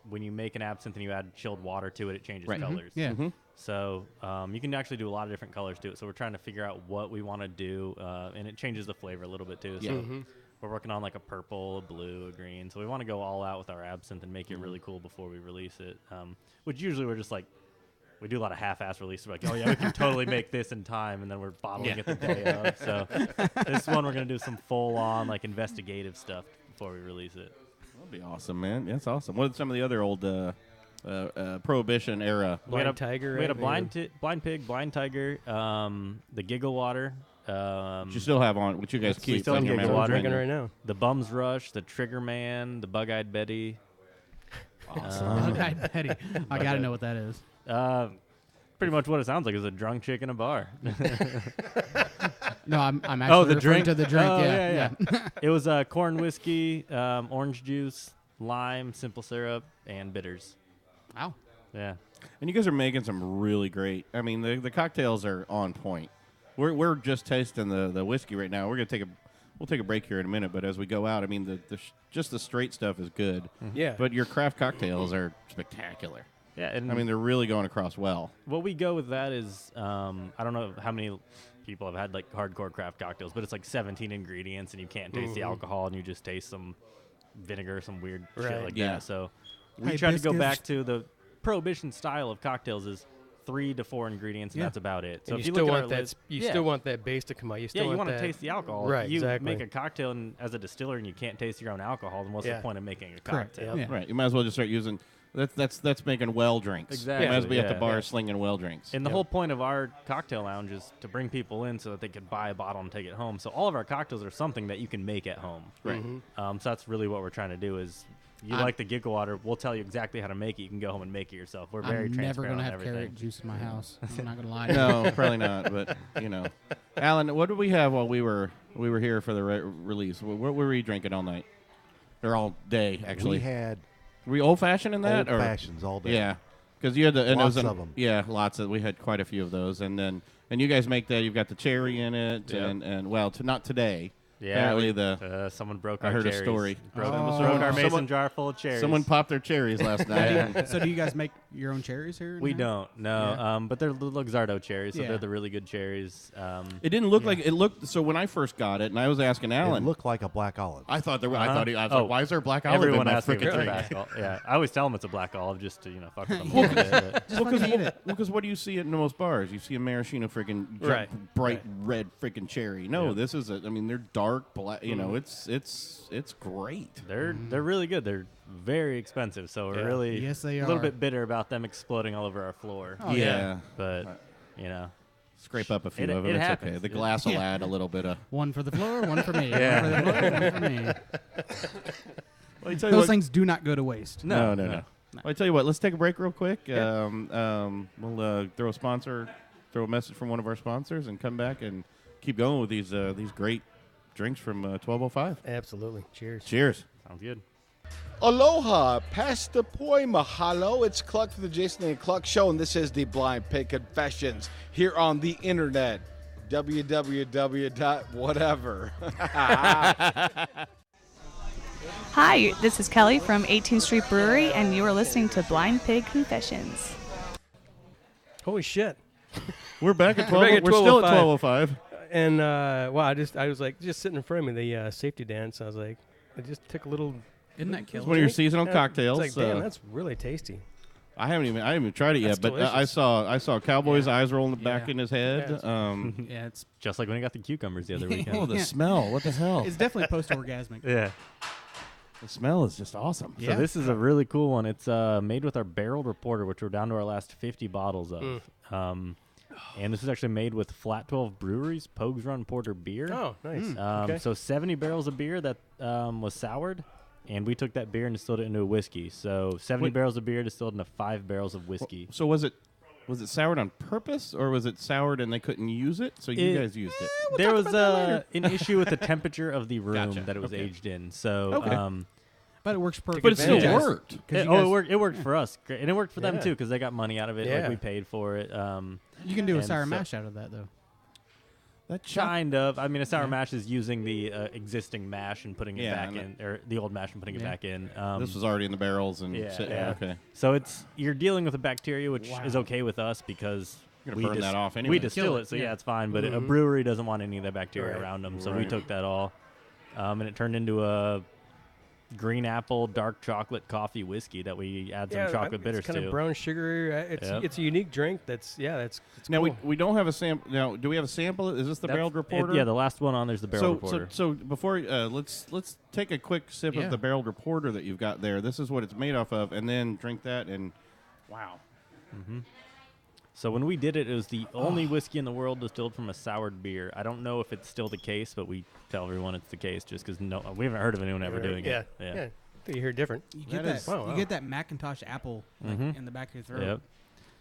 When you make an absinthe and you add chilled water to it, it changes Right. colors. Yeah. Mm-hmm. So you can actually do a lot of different colors to it. So we're trying to figure out what we want to do, and it changes the flavor a little bit too. So Yeah. we're working on like a purple, a blue, a green. So we want to go all out with our absinthe and make it really cool before we release it. Which usually we're just like. We do a lot of half-ass releases. We're like, oh yeah, we can totally make this in time, and then we're bottling it the day of. So this one we're gonna do some full-on like investigative stuff before we release it. That'd be awesome, man. That's awesome. What are some of the other old Prohibition era? Blind Tiger. We had a right? blind pig, blind tiger, the giggle water. Which you still have on, which you guys keep. still on have your Giggle menu. Water. Drinking right now. The Bums Rush, the Trigger Man, the Bug-Eyed Betty. Bug-eyed Betty. I got to know what that is. Pretty much what it sounds like is a drunk chick in a bar. No, I'm actually the referring drink? to the drink. Oh, yeah. It was corn whiskey, orange juice, lime, simple syrup, and bitters. Wow. Yeah. And you guys are making some really great. I mean, the cocktails are on point. We're just tasting the whiskey right now. We'll take a break here in a minute. But as we go out, I mean, just the straight stuff is good. Yeah. But your craft cocktails are spectacular. Yeah, and I mean, they're really going across well. what we go with that is I don't know how many people have had like hardcore craft cocktails, but it's like 17 ingredients and you can't taste the alcohol and you just taste some vinegar, some weird shit like that. So we try to go back to the prohibition style of cocktails is 3 to 4 ingredients and that's about it. So and if you you still look at want our that. list, You still want that base to come out. You still you want to that, taste the alcohol. Right. If you exactly. make a cocktail and as a distiller and you can't taste your own alcohol, then what's the point of making a cocktail? Yeah. Right. You might as well just start using. That's making well drinks. Exactly. You might as well be at the Yeah. bar slinging well drinks. And the whole point of our cocktail lounge is to bring people in so that they could buy a bottle and take it home. So all of our cocktails are something that you can make at home. Right. So that's really what we're trying to do is you like the Giga Water, we'll tell you exactly how to make it. You can go home and make it yourself. We're very I'm transparent never gonna on have everything. carrot juice in my house. I'm not gonna lie. No, probably not. But Alan, what did we have while we were here for the release? What were we drinking all night? Or all day, actually? We had Were we old fashioned in that? old or? fashions all day. Yeah, because you had the and Lots it was of 'em. Yeah, lots of. We had quite a few of those, and you guys make that. You've got the cherry in it, Yep. and well, not today. Yeah, Apparently someone broke I our heard a cherries. story. Broke Someone- our mason someone- jar full of cherries. Someone popped their cherries last night. So do you guys make your own cherries here? in We the house? don't, no. But they're the Luxardo cherries, so Yeah. they're the really good cherries. It didn't look like it looked. So when I first got it, and I was asking It Alan, looked like a black olive. I thought there were. I Uh-huh. thought I was Oh, like, why is there black olive Everyone in my asks me if freaking it's a drink? black olive. Yeah, I always tell them it's a black olive just to fuck with them a little bit. but- Just fucking eat it. Because what do you see in most bars? You see a maraschino freaking Right. bright red freaking cherry. No, Yeah. this is I mean, they're dark black. It's great. They're really good. They're very expensive, so we're really Yes, they a little are. bit bitter about them exploding all over our floor. Oh, yeah. But Scrape up a few It- of them. it It's happens. okay. The glass will Yeah. add a little bit of. One for the floor, one for me. Yeah. One for the floor, one for me. Well, I tell you Those what- things do not go to waste. No. No. Well, I tell you what. Let's take a break real quick. We'll throw a message from one of our sponsors, and come back and keep going with these great drinks from 1205. Absolutely. Cheers. Cheers. Sounds good. Aloha, Pastor Poi, mahalo. It's Cluck for the Jason and Cluck Show, and this is the Blind Pig Confessions here on the internet. www.whatever. Hi, this is Kelly from 18th Street Brewery, and you are listening to Blind Pig Confessions. Holy shit. We're back at 12. back at We're still at 12:05. 1205. And I was like just sitting in front of me the safety dance. I was like, I just took a little. Isn't that It's killer? one of your seasonal Yeah, cocktails. It's like, damn, that's really tasty. I haven't even tried it yet, That's but I delicious. saw Cowboy's eyes rolling back Yeah. in his head. Yeah, it's- Yeah, it's Just like when I got the cucumbers the other weekend. Oh, the smell! What the hell? it's definitely post-orgasmic. Yeah. The smell is just awesome. Yeah. So this is a really cool one. It's made with our barreled reporter, which we're down to our last 50 bottles of. And this is actually made with Flat 12 Breweries Pogues Run Porter beer. Oh, nice. Okay. So 70 barrels of beer that was soured, and we took that beer and distilled it into a whiskey. So 70 barrels of beer distilled into 5 barrels of whiskey. So was it soured on purpose, or was it soured and they couldn't use it? So you It- guys used it. There was an issue with the temperature of the room Gotcha. that it was Okay. aged in. So Okay. But it works perfectly. But it still advantage. worked. it worked for us. Great. And it worked for them Yeah. too because they got money out of it. Like Yeah. we paid for it. You can do a And sour so- mash out of that, though. Kind of. I mean, a sour mash is using the existing mash and putting it Yeah, back and in, or the old mash and putting it Yeah. back in. This was already in the barrels and yeah, sitting yeah. there. Okay. So you're dealing with a bacteria, which is okay with us because You're gonna burn that off anyway. we distill Kill it, it, so yeah. yeah, it's fine. But a brewery doesn't want any of that bacteria Right. around them, so we Right. took that all, and it turned into a green apple dark chocolate coffee whiskey that we add some chocolate bitters it's kind to. of brown sugar. It's a unique drink. It's Now cool. we don't have a sample. Now, do we have a sample? Is this the That's- barreled reporter? Yeah, the last one on there's the barrel reporter. So before let's take a quick sip Yeah. of the barreled reporter that you've got there. This is what it's made off of, and then drink that. And wow, So when we did it, it was the only whiskey in the world distilled from a soured beer. I don't know if it's still the case, but we tell everyone it's the case just because we haven't heard of anyone ever doing yeah. it. Yeah. I think you hear different. You get That that. is- wow, You wow. get that Macintosh apple like, in the back of your throat. Yep.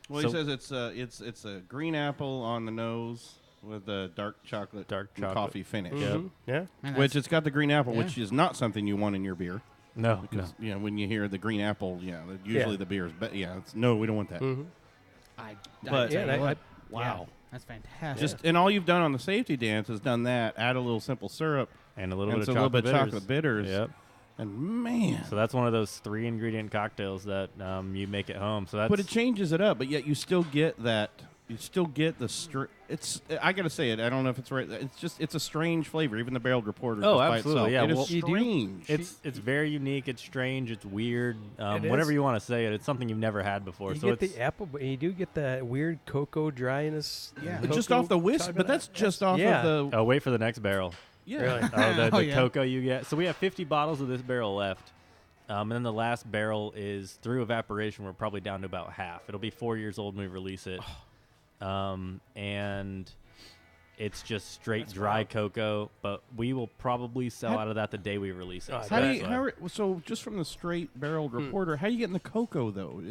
well, So- he says it's a green apple on the nose with a dark chocolate Dark and chocolate. coffee finish. Yep. Mhm. Yeah. Man, Which that's- it's got the green apple, Yeah. which is not something you want in your beer. No. Because when you hear the green apple, usually the beer is we don't want that. Mhm. But- Yeah, and I- Wow. That's fantastic. Just and all you've done on the safety dance is done that. Add a little simple syrup And a little and bit so of a little bit chocolate chocolate bitters. Yep. And man, So that's one of those 3-ingredient cocktails that you make at home. So that's but it changes it up. But yet you still get that. You still get the It's. I gotta say it. I don't know if it's right. It's a strange flavor. Even the barreled reporter. Oh, just by absolutely. itself. Yeah, It well, is strange. it's very unique. It's strange. It's weird. It Whatever is. you want to say it. It's something you've never had before. You So get it's the apple, but you do get that weird cocoa dryness. Yeah. But just cocoa off the whisk. type But of that's that. just off Yeah. of the. oh, wait for the next barrel. Yeah. Really? The Oh, yeah. cocoa you get. So we have 50 bottles of this barrel left. And then the last barrel is through evaporation. We're probably down to about half. It'll be 4 years old when we release it. And it's just straight dry cocoa. But we will probably sell out of that the day we release it. Oh, I So How do that's you, why. how are, so just from the straight barreled reporter, how are you getting the cocoa though?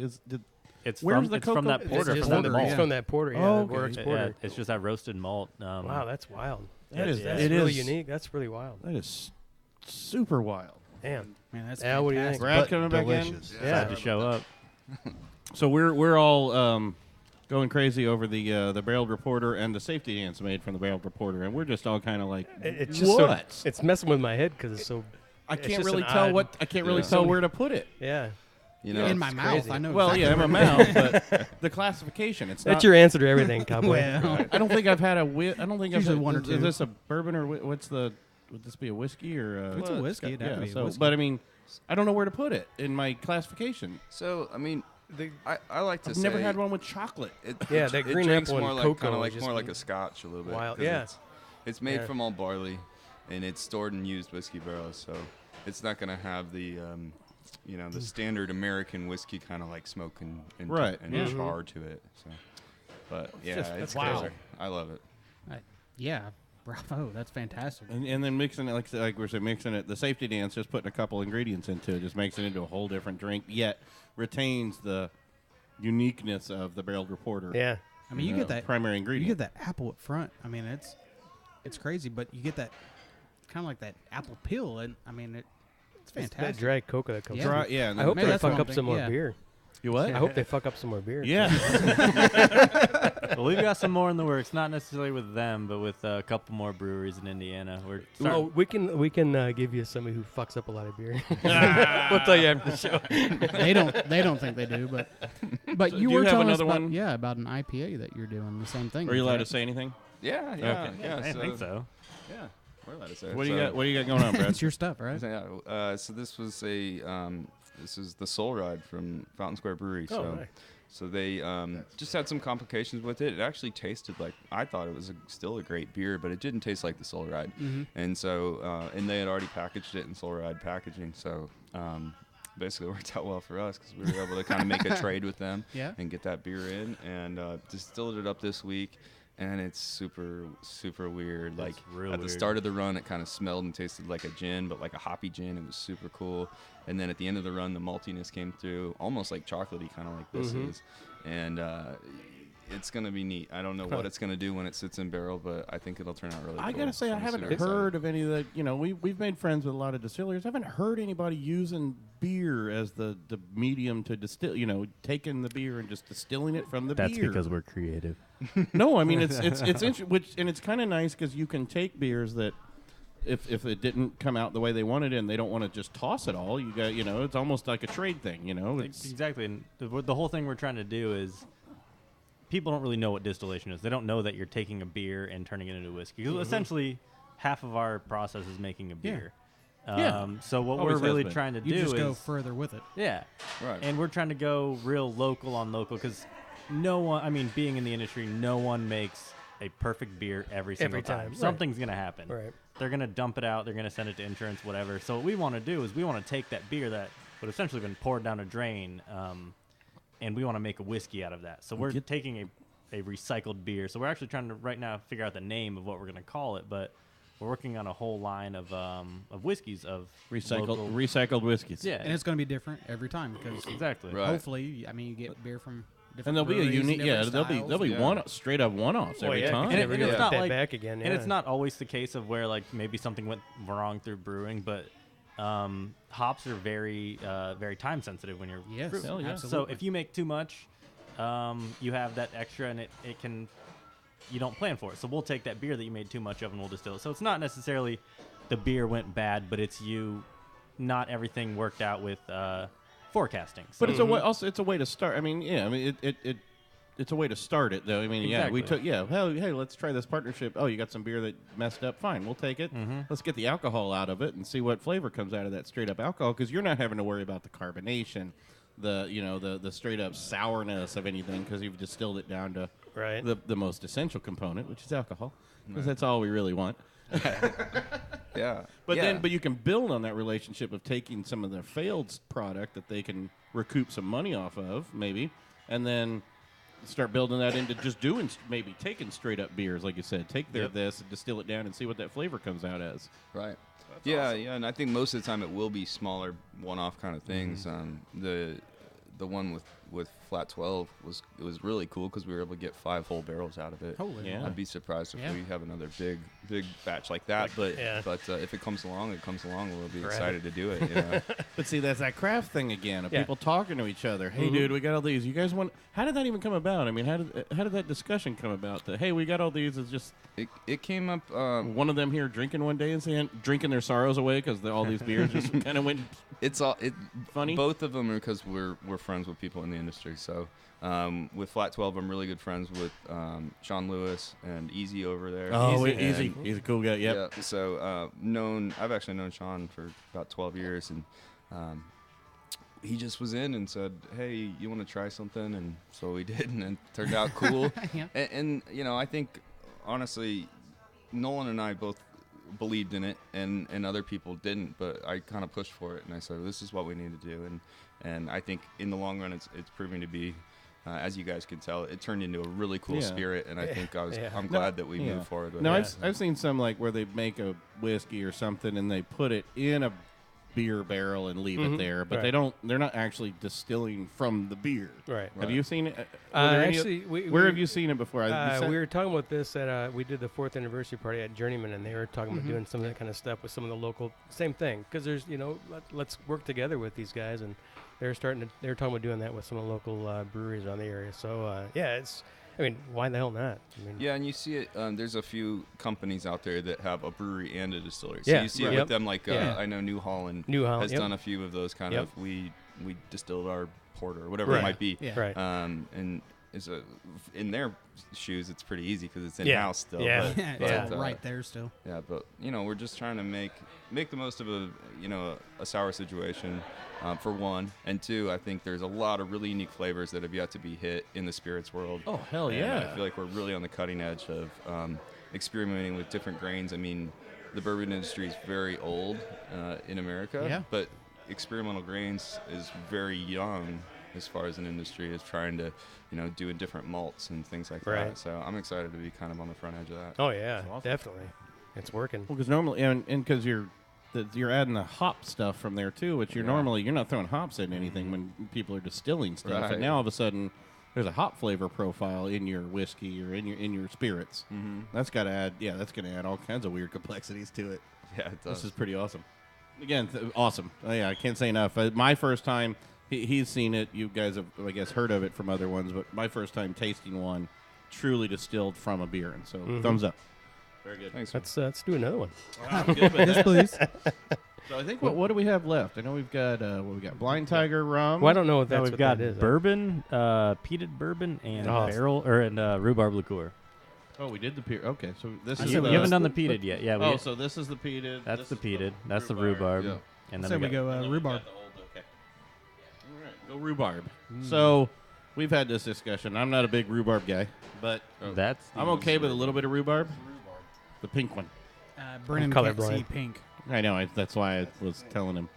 It's where's from, the it's from cocoa? that It's porter. It's From from that the, malt. it's from that porter. Yeah, Oh, the okay. Works Yeah, porter. it's just that roasted malt. Wow, that's wild. That is- That's it really is- unique. That's really wild. That is super wild. Damn. Man, that's Al, what do you think? fantastic. Brad But coming back in. delicious. Yeah. Had to show up. So we're all going crazy over the barreled reporter and the safety dance made from the barreled reporter, and we're just all kind of like, It's just what? so, it's messing with my head because it's so. I it's can't just really an tell odd- what I can't really Yeah. tell where to put it. Yeah. You know, in my it's mouth. crazy. I know. Well, exactly yeah, in my where- mouth, but the classification. It's That's not. your answer to everything, cowboy. Well, I don't think I've had a. I don't think I've Usually had, one or is two. this a bourbon or what's the? Would this be a whiskey or? it's a whiskey. It'd have to Yeah. be a So, whiskey. but I mean, I don't know where to put it in my classification. So I mean, I like to I've say never had one with chocolate. Yeah, that green drinks apple and more like cocoa kind of is like just more like a scotch a little bit. wild. 'cause Yeah. it's made Yeah. from all barley, and it's stored in used whiskey barrels, so it's not going to have the the standard American whiskey kind of like smoke and Right. and Yeah. char to it. So, but yeah, just- it's wow. crazy. I love it. yeah, bravo. That's fantastic. And then mixing it like we're saying, mixing it. The safety dance, just putting a couple ingredients into it, just makes it into a whole different drink. Yet retains the uniqueness of the barreled reporter. Yeah. I mean, you get that primary You ingredient. get that apple up front. I mean, it's crazy, but you get that kind of like that apple peel, and I mean, it's It's that fantastic. dry cocoa that comes Yeah. through. Dry, yeah. And I then hope Maybe they that's fuck what I'm up some more thinking, beer. you what? I hope they fuck up some more beer. Yeah. Well, we've got some more in the works, not necessarily with them, but with a couple more breweries in Indiana. We're Oh, we can give you somebody who fucks up a lot of beer. We'll tell you after the show. they don't think they do, but So you do were you have telling us another about one? about an IPA that you're doing the same thing. Are you allowed to right? say anything? Yeah, I think so. Yeah, we're allowed to say it. What do you So- got? What do you got going on, Brad? It's your stuff, right? So this was this is the Soul Ride from Fountain Square Brewery. Oh, So nice. so they just had some complications with it. It actually tasted like I thought it was still a great beer, but it didn't taste like the Soul Ride. And so and they had already packaged it in Soul Ride packaging. So basically, it worked out well for us because we were able to kind of make a trade with them Yeah. and get that beer in and distilled it up this week. And it's super, super weird. Like real at the weird. start of the run, it kind of smelled and tasted like a gin, but like a hoppy gin. It was super cool. And then at the end of the run, the maltiness came through, almost like chocolatey, kind of like this is. And it's gonna be neat. I don't know what it's gonna do when it sits in barrel, but I think it'll turn out really. I cool. gotta say, So I I'm haven't super excited. heard of any of the. You know, we've made friends with a lot of distillers. I haven't heard anybody using beer as the medium to distill. You know, taking the beer and just distilling it from the That's beer. because we're creative. No, I mean it's and it's kind of nice because you can take beers that if it didn't come out the way they wanted and they don't want to just toss it all. You got it's almost like a trade thing. You know, it's Exactly. And the whole thing we're trying to do is people don't really know what distillation is. They don't know that you're taking a beer and turning it into whiskey. 'Cause essentially, half of our process is making a beer. So what Always we're has really been. trying to You do just is go further with it. yeah, Right. and we're trying to go real local on local because no one. I mean, being in the industry, no one makes a perfect beer every single time, right. Something's gonna happen. Right. They're gonna dump it out. They're gonna send it to insurance, whatever. So what we want to do is we want to take that beer that would essentially been poured down a drain, and we want to make a whiskey out of that. So we're taking a recycled beer. So we're actually trying to right now figure out the name of what we're gonna call it, but we're working on a whole line of whiskeys of local- recycled whiskeys. Yeah, And it's going to be different every time because exactly. Right. hopefully, I mean, you get beer from different And there'll be a breweries and unique. Yeah, different there'll be Yeah. one straight up one-offs every time. And Never it's get not that like- back again. And it's yeah. not always the case of where like maybe something went wrong through brewing, but hops are very very time sensitive when you're Yes, brewing. Hell yeah. absolutely. So if you make too much, you have that extra, and it can you don't plan for it. So we'll take that beer that you made too much of and we'll distill it. So it's not necessarily the beer went bad, but it's you not everything worked out with forecasting. So. But it's a way, also it's a way to start. I mean, yeah, I mean it's a way to start it though. I mean, yeah, we Exactly. took hey, let's try this partnership. Oh, you got some beer that messed up? Fine, we'll take it. Let's get the alcohol out of it and see what flavor comes out of that straight up alcohol, because you're not having to worry about the carbonation, the straight up sourness of anything, because you've distilled it down to Right. the most essential component, which is alcohol, because that's all we really want. Yeah. But yeah. but you can build on that relationship of taking some of their failed product that they can recoup some money off of, maybe, and then start building that into just doing maybe taking straight up beers, like you said. Take this and distill it down and see what that flavor comes out as. Right. Yeah, yeah, and I think most of the time it will be smaller, one-off kind of things. The one with Flat 12 was really cool because we were able to get 5 whole barrels out of it. Holy Yeah. I'd be surprised if Yeah. we have another big batch like that. But if it comes along, it comes along. We'll be excited to do it. You know? But see, that's that craft thing again of Yeah. people talking to each other. Hey, dude, we got all these. You guys want? How did that even come about? I mean, how did that discussion come about? That hey, we got all these. It's just It came up. one of them here drinking one day and saying drinking their sorrows away because all these beers just kind of went. It's Funny? Both of them are because we're friends with people in the industry. So with Flat 12, I'm really good friends with Sean Lewis and Easy over there. Oh, And- easy. He's a cool guy. Yep. Yeah. So I've actually known Sean for about 12 years, and he just was in and said, "Hey, you want to try something?" And so we did, and it turned out cool. Yeah. And I think honestly, Nolan and I both believed in it, and other people didn't, but I kind of pushed for it, and I said, "This is what we need to do," and I think in the long run, it's proving to be. As you guys can tell, it turned into a really cool spirit, and I think I'm glad that we moved forward with No, it. I've seen some like where they make a whiskey or something and they put it in a beer barrel and leave it there, but they're not actually distilling from the beer. Right. Have you seen it? Were there any- Actually, where have you seen it before? we were talking about this at we did the 4th anniversry party at Journeyman, and they were talking about doing some of that kind of stuff with some of the local same thing, because there's let's work together with these guys, and they were talking about doing that with some of the local breweries around the area. So why the hell not? I mean, Yeah, and you see it. There's a few companies out there that have a brewery and a distillery. So Yeah, you see right. it Yep. with them. Like Yeah. I know New Holland Holland, has yep. done a few of those kind Yep. of. We distilled our porter, or whatever Right. it might be. Yeah. right. And in their shoes, it's pretty easy because it's in Yeah. house still. Yeah. But, Yeah, but, it's right there still. Yeah, but we're just trying to make the most of a sour situation, for one, and two, I think there's a lot of really unique flavors that have yet to be hit in the spirits world. Oh, hell And yeah. I feel like we're really on the cutting edge of experimenting with different grains. I mean, the bourbon industry is very old in America, Yeah. but experimental grains is very young as far as an industry is trying to, doing different malts and things like Right. that. So I'm excited to be kind of on the front edge of that. Oh yeah, definitely, it's working. Well, because normally, and because you're adding the hop stuff from there too, which you're not throwing hops in anything when people are distilling stuff. Right. And now all of a sudden, there's a hop flavor profile in your whiskey or in your spirits. Mm-hmm. That's got to add, that's going to add all kinds of weird complexities to it. Yeah, it does. This is pretty awesome. Again, awesome. I can't say enough. My first time, he's seen it. You guys have, I guess, heard of it from other ones, but my first time tasting one truly distilled from a beer, and so thumbs up. Very good. Thanks. Let's do another one. Yes, please. So I think what do we have left? I know we've got Blind Tiger rum. Well, I don't know if Now that's we've what got that is. bourbon, peated bourbon, and rhubarb liqueur. Oh, we did the peer. Okay, so this I is said We the, haven't done the peated yet. Yeah, Oh, so this is the peated. that's this the is peated. That's the rhubarb. Yeah. And then So we we got, go and then we've rhubarb. got the old- okay. All right, go rhubarb. So we've had this discussion. I'm not a big rhubarb guy, but that's. I'm okay with a little bit of rhubarb. The pink one. Brennan can't colorblind. see pink. I know. That's why I was telling him.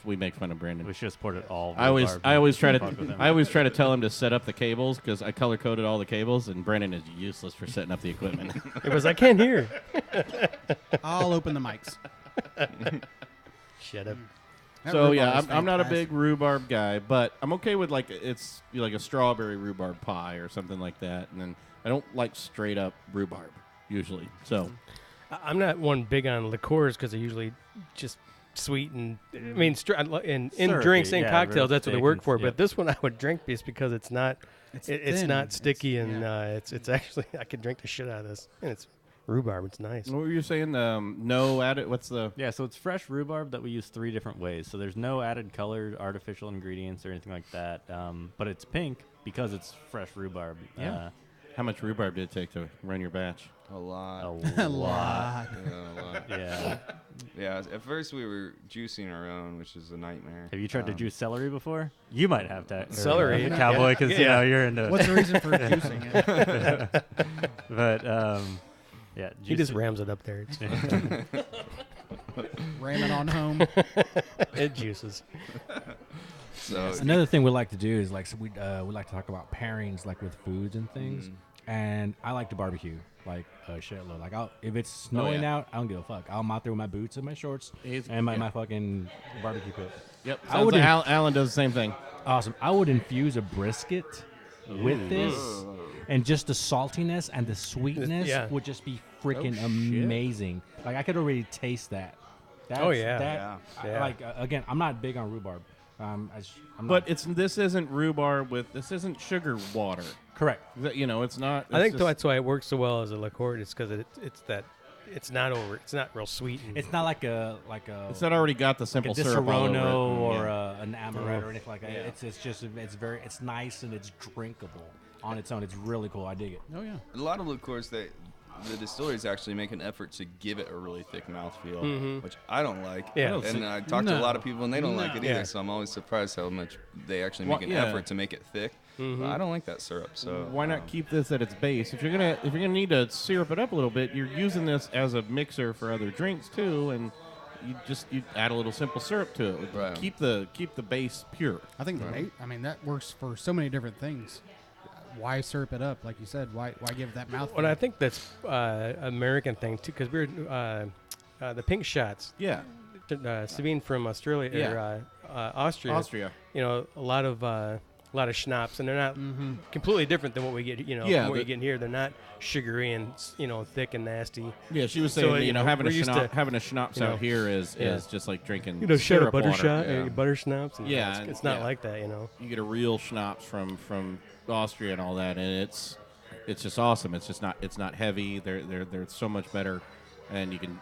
We make fun of Brandon. We should have poured it all. I always rhubarb. Fuck with him. try to tell him to set up the cables because I color coded all the cables, and Brandon is useless for setting up the equipment. It was I can't hear. I'll open the mics. Shut up. That So rhubarb yeah, is I'm not a fantastic. big rhubarb guy, but I'm okay with like a strawberry rhubarb pie or something like that. And then I don't like straight up rhubarb usually. So I'm not one big on liqueurs because they're usually just sweet and I mean in Syrupy, drinks and yeah, cocktails. That's what they very work thick for. and- But this one I would drink just because it's not It's it's thin. not sticky and yeah. it's actually I could drink the shit out of this and it's Rhubarb, it's nice. What were you saying? No added. What's the? Yeah, so it's fresh rhubarb that we use 3 different ways. So there's no added color, artificial ingredients, or anything like that. But it's pink because it's fresh rhubarb. Yeah. How much rhubarb did it take to run your batch? A lot. A A lot. Yeah, a lot. Yeah. Yeah, at first we were juicing our own, which is a nightmare. Have you tried to juice celery before? You might have to. Celery? Or, cowboy, because you know you're into. What's the reason for juicing it? But yeah, He just rams it up there. It's Ram it on home. it juices. So Another thing we like to do is we like to talk about pairings like with foods and things. And I like to barbecue like a shitload. Like if it's snowing out, I don't give a fuck. I'm out there with my boots and my shorts and my fucking barbecue pit. Yep. I would Alan does the same thing. Awesome. I would infuse a brisket with this, and just the saltiness and the sweetness would just be freaking amazing. Like I could already taste that. Again, I'm not big on rhubarb. This isn't rhubarb this isn't sugar water. Correct. It's not. I think that's why it works so well as a liqueur. It's because it's not real sweet. It's not like a. It's not already got the simple like a syrup all over it. or an amaretto or anything like that. Yeah. It's nice and it's drinkable on its own. It's really cool. I dig it. Oh yeah. a lot of liqueurs, the distilleries actually make an effort to give it a really thick mouthfeel, which I don't like. Yeah. And I talk to a lot of people, and they don't like it either. So I'm always surprised how much they actually make an effort to make it thick. But I don't like that syrup. So why not keep this at its base? If you're gonna need to syrup it up a little bit, you're using this as a mixer for other drinks too, and you add a little simple syrup to it. Right. Keep the base pure. I think that works for so many different things. Why syrup it up, like you said? Why give it that mouthfeel? Well, I think that's American thing too, because we're the pink shots. Yeah. Sabine from Australia or Austria. Austria. A lot of schnapps, and they're not completely different than what we get. From what you get here. They're not sugary and thick and nasty. Yeah, she was saying having a schnapps out here is just like drinking syrup butter water. shot, butter schnapps. And Yeah, it's not like that. You get a real schnapps from Austria and all that, and it's just awesome. It's not heavy. They're so much better. And you can,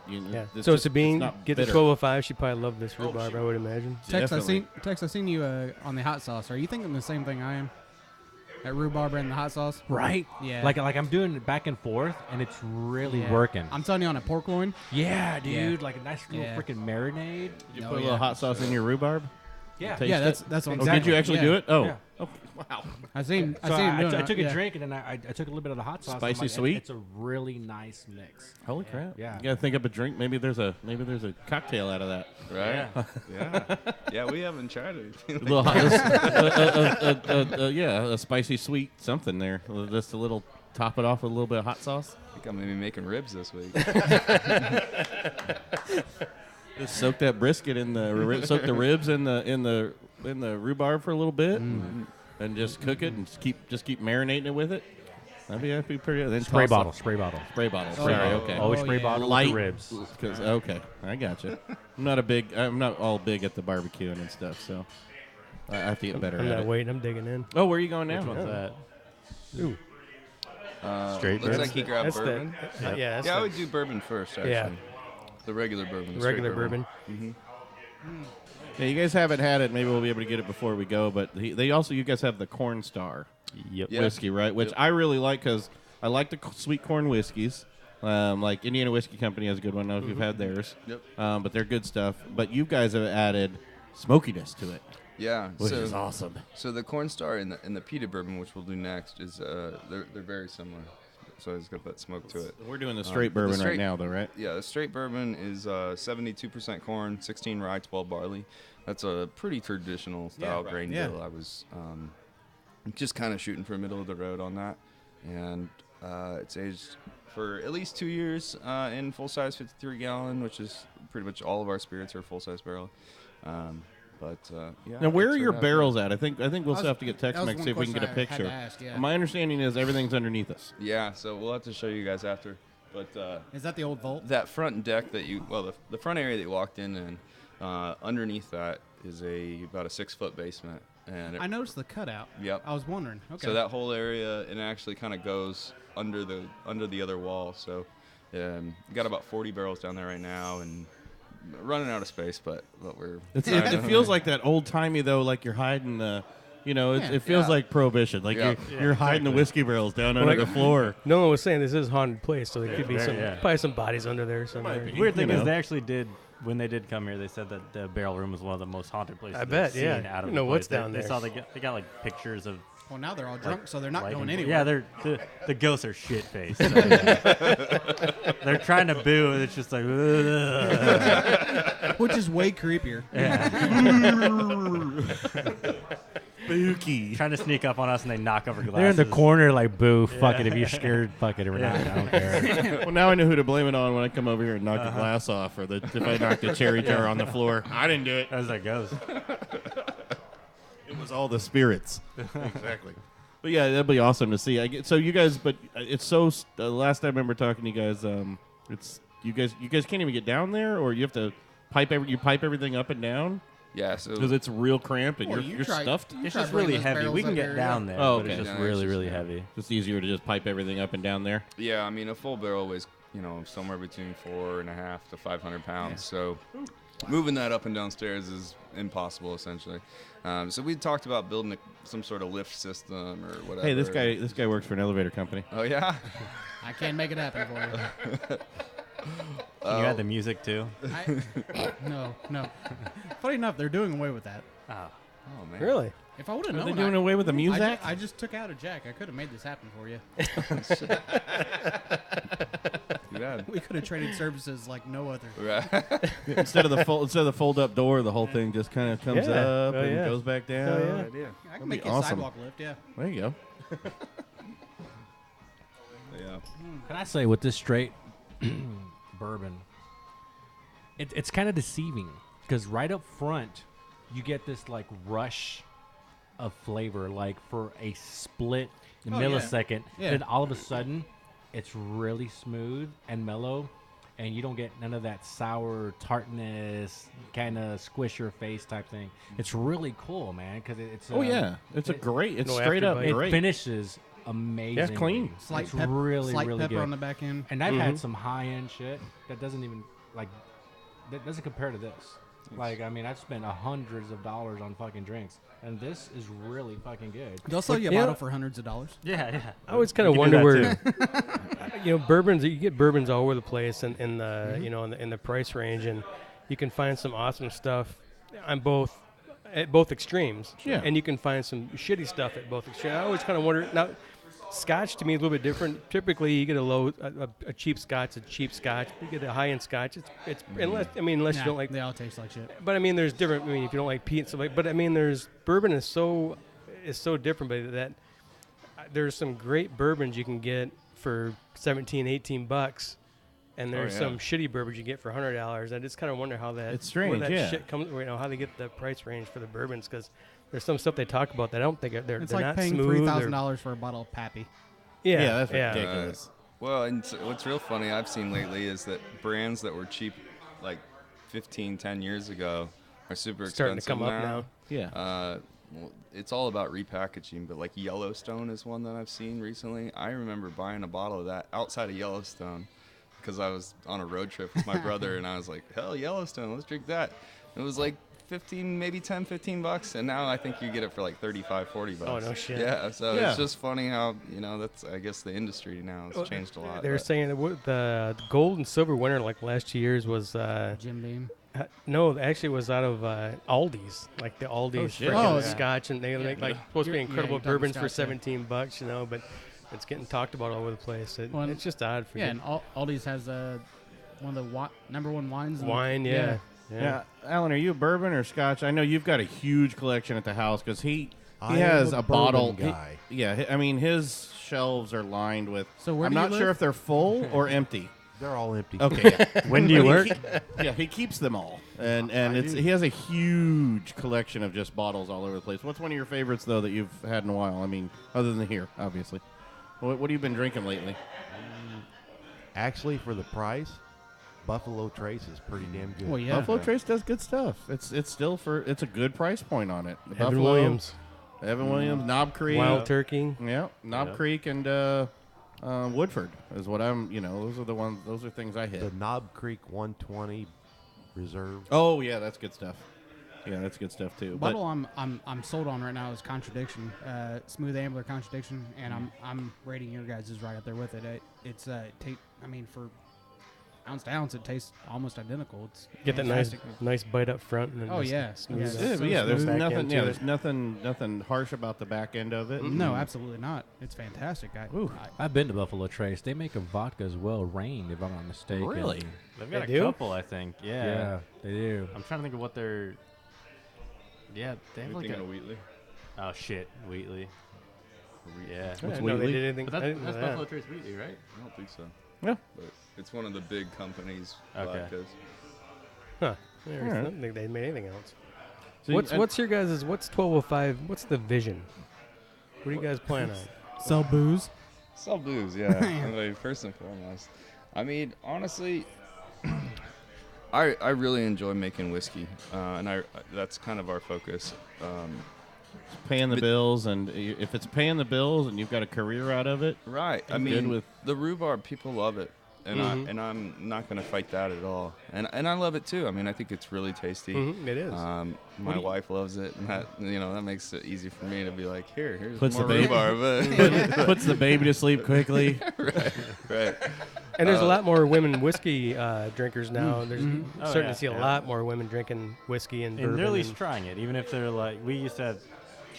So Sabine, get the 1205. She probably loved this rhubarb, I would imagine. Tex, I seen you on the hot sauce. Are you thinking the same thing I am? That rhubarb and the hot sauce? Right. Yeah. Like I'm doing it back and forth, and it's really working. I'm telling you, on a pork loin. Yeah, dude. Yeah. Like a nice little freaking marinade. You put a little hot sauce in your rhubarb. Yeah. Yeah, that's what I'm Oh, saying. did you actually do it? Oh. Yeah. Oh, wow. I seen So him doing I it. took a drink, and then I took a little bit of the hot sauce. Spicy I'm like, sweet? It's a really nice mix. Holy crap! Yeah. You gotta think up a drink. Maybe there's a cocktail out of that. right? Yeah. We haven't tried it. A little hot, a spicy sweet something there. Just a little, top it off with a little bit of hot sauce. I think I'm maybe making ribs this week. Just soak that brisket in soak the ribs in the rhubarb for a little bit, and just cook it and just keep marinating it with it. That'd be pretty. Then Spray bottle. Sorry, okay. Always spray bottle Light with the ribs. Okay, I gotcha. I'm not all big at the barbecuing and stuff, so I have to get better I'm at not it. waiting. I'm digging in. Oh, where are you going now? Which one's that? Ooh. Straight Looks bourbon? like he grabbed That's bourbon. I I would do bourbon first, actually. Yeah. The regular bourbon. regular bourbon. Yeah, you guys haven't had it. Maybe we'll be able to get it before we go. But you guys have the Corn Star Yep. Yeah. whiskey, right? Which I really like because I like the sweet corn whiskeys. Like Indiana Whiskey Company has a good one. I don't know if you've had theirs. Yep. But they're good stuff. But you guys have added smokiness to it, Yeah. which is awesome. So the Corn Star and the peated bourbon, which we'll do next, is they're very similar. So it's got that smoke to it. We're doing the straight but the bourbon right straight- now, though, right? Yeah, the straight bourbon is 72% corn, 16 rye, 12 barley. That's a pretty traditional style grain bill. I was just kind of shooting for middle of the road on that, and it's aged for at least 2 years in full size 53 gallon, which is pretty much all of our spirits are full size barrel. Now, where are it's your about- barrels at? I think we'll still have to get that was Tex-Mex one see if we can get a question I had to picture. ask, yeah. My understanding is everything's underneath us. Yeah, so we'll have to show you guys after. But Is that the old vault? that front deck the front area that you walked in, and underneath that is about a 6-foot basement. And I noticed the cutout. Yep. I was wondering. Okay. So that whole area, it actually kind of goes under the other wall. So Got about 40 barrels down there right now, and running out of space, but we're. It feels like that old timey though, like you're hiding the. It feels like Prohibition. Like you're hiding the whiskey barrels down under the floor. No one was saying this is a haunted place, so there could be probably some bodies under there somewhere. Weird thing is they actually did, when they did come here, they said that the barrel room was one of the most haunted places. I bet, seen out of you know the what's place. down They there. saw they got like pictures of. Well, now they're all drunk, so they're not lighting. going anywhere. Yeah, the ghosts are shit faced. They're trying to boo, and it's just like, which is way creepier. Yeah. Spooky. Trying to sneak up on us, and they knock over glasses. They're in the corner like, boo, fuck it. If you're scared, fuck it. Or not, I don't care. Well, now I know who to blame it on when I come over here and knock the glass off, or if I knock the cherry jar on the floor. I didn't do it. As that goes. It was all the spirits. Exactly. But yeah, that'd be awesome to see. So you guys, but it's so. Last I remember talking to you guys, it's you guys can't even get down there, or you have to pipe everything up and down. Yeah, so because it's real cramped and Well, you're try- stuffed. you It's try just bringing really those heavy. barrels We can up get here, down there, Oh, but it's okay. just No, really, it's really just- heavy. Just easier to just pipe everything up and down there. Yeah, I mean, a full barrel weighs, somewhere between 4.5 to 500 pounds. So moving that up and downstairs is impossible, essentially. So we talked about building some sort of lift system or whatever. Hey, this guy works for an elevator company. Oh yeah. I can't make it happen for you. Can you add the music too? No. Funny enough, they're doing away with that. Oh. Oh man. Really? If I would have Are known, they doing away with the music? I just took out a jack. I could have made this happen for you. Too bad. We could have traded services like no other. Right. instead of the fold up door, the whole thing just kind of comes Yeah. up Oh, and yeah. goes back down. Oh, yeah. idea. I can be make you a awesome. sidewalk lift. Yeah. There you go. Yeah. Can I say with this straight bourbon, it's kind of deceiving because right up front you get this like rush of flavor, like for a split Oh, yeah. millisecond. Yeah. Then all of a sudden, it's really smooth and mellow, and you don't get none of that sour tartness, kind of squish your face type thing. It's really cool, man, because it's. Oh yeah, it's it's No straight up afterbite. It great. finishes amazing. Yeah, it's clean. Slight, It's really, slight really pepper good. on the back end. And I've had some high end shit that doesn't even that doesn't compare to this. Like, I mean, I've spent hundreds of dollars on fucking drinks, and this is really fucking good. They'll sell you a Yeah. bottle for hundreds of dollars. Yeah. I always kind of We can do wonder that where, bourbons. You get bourbons all over the place, and in the in the price range, and you can find some awesome stuff on at both extremes. Yeah. And you can find some shitty stuff at both extremes. I always kind of wonder now. Scotch to me is a little bit different. Typically, you get a cheap Scotch, You get a high end Scotch. It's unless you don't like. They all taste like shit. But I mean, there's different. I mean, if you don't like peat and stuff like. But I mean, there's bourbon is so different. But that there's some great bourbons you can get for $17-18, and there's yeah. some shitty bourbons you get for $100. I just kind of wonder how that. It's strange, where that yeah. shit comes. How they get the price range for the bourbons, because there's some stuff they talk about that I don't think they're It's they're like not paying smooth. $3,000 for a bottle of Pappy. Yeah, that's ridiculous. Well, and what's real funny I've seen lately is that brands that were cheap like 15, 10 years ago are super Starting to expensive come up now. Yeah. Well, it's all about repackaging, but like Yellowstone is one that I've seen recently. I remember buying a bottle of that outside of Yellowstone because I was on a road trip with my brother, and I was like, hell, Yellowstone, let's drink that. It was like 15, maybe 10, 15 bucks, and now I think you get it for like 35, 40 bucks. Oh, no shit. Yeah, so Yeah. it's just funny how, that's, I guess, the industry now has changed a lot. They're but- saying that the gold and silver winner like last 2 years was Jim Beam. no, actually it was out of Aldi's, like the Aldi's shit. freaking Oh, yeah. Scotch, and they make like supposed to be Yeah, incredible you're talking bourbons for Scotch, yeah. $17, but it's getting talked about all over the place. Well, It's just odd for Yeah, and Aldi's has one of the number one wines. in the- wine. Yeah. Yeah, Alan, are you a bourbon or Scotch? I know you've got a huge collection at the house because he I has am a bottle. bourbon guy. I mean his shelves are lined with. So where I'm do you not sure live? if they're full or empty. They're all empty. Okay. When do you But work? he keeps them all, and do. he has a huge collection of just bottles all over the place. What's one of your favorites though that you've had in a while? I mean, other than here, obviously. What have you been drinking lately? Actually, for the price, Buffalo Trace is pretty damn good. Well, yeah. Buffalo Trace does good stuff. It's a good price point on it. The Evan Buffalo, Williams, Evan Williams, Knob Creek, Wild Turkey. yeah, Knob Yeah. Creek, and Woodford is what I'm. Those are the ones. Those are things I hit. The Knob Creek 120 Reserve. Oh yeah, that's good stuff. Yeah, that's good stuff too. Bottle I'm sold on right now is Contradiction, Smooth Ambler Contradiction, and I'm rating your guys' right up there with it. It's for ounce to ounce, it tastes almost identical. It's Get that nice bite up front. And then Oh, just yeah. smooth Yeah, it. it's Yeah, there's Back nothing. into Yeah, it. there's nothing harsh about the back end of it. No, absolutely not. It's fantastic. I've been to Buffalo Trace. They make a vodka as well, Rain, if I'm not mistaken. Really? They've got They a do? couple, I think. Yeah. Yeah, they do. I'm trying to think of what they're. Yeah, they have like a. Wheatley. Oh shit, Wheatley. Yeah. I What's didn't know they Wheatley? did anything. But I didn't know that's that. Buffalo Trace Wheatley, right? I don't think so. Yeah. But it's one of the big companies. Okay. Vodkas. Huh. Yeah, All right. I don't think they made anything else. So What's your guys' what's 1205? What's the vision? What do you guys plan on? Sell booze. Sell booze, yeah. I mean, first and foremost. I mean, honestly, I really enjoy making whiskey, and that's kind of our focus. paying the bills, and if it's paying the bills and you've got a career out of it, Right. I I'm mean, good with- the rhubarb, people love it, and I'm not going to fight that at all. And I love it too. I mean, I think it's really tasty. It is. My wife loves it, and that makes it easy for me to be like, here's Puts more the baby- rhubarb. puts the baby to sleep quickly. Right. And there's a lot more women whiskey drinkers now. There's Oh, starting yeah, to see a yeah. lot more women drinking whiskey and bourbon. And they're at least trying it, even if they're like, we used to have,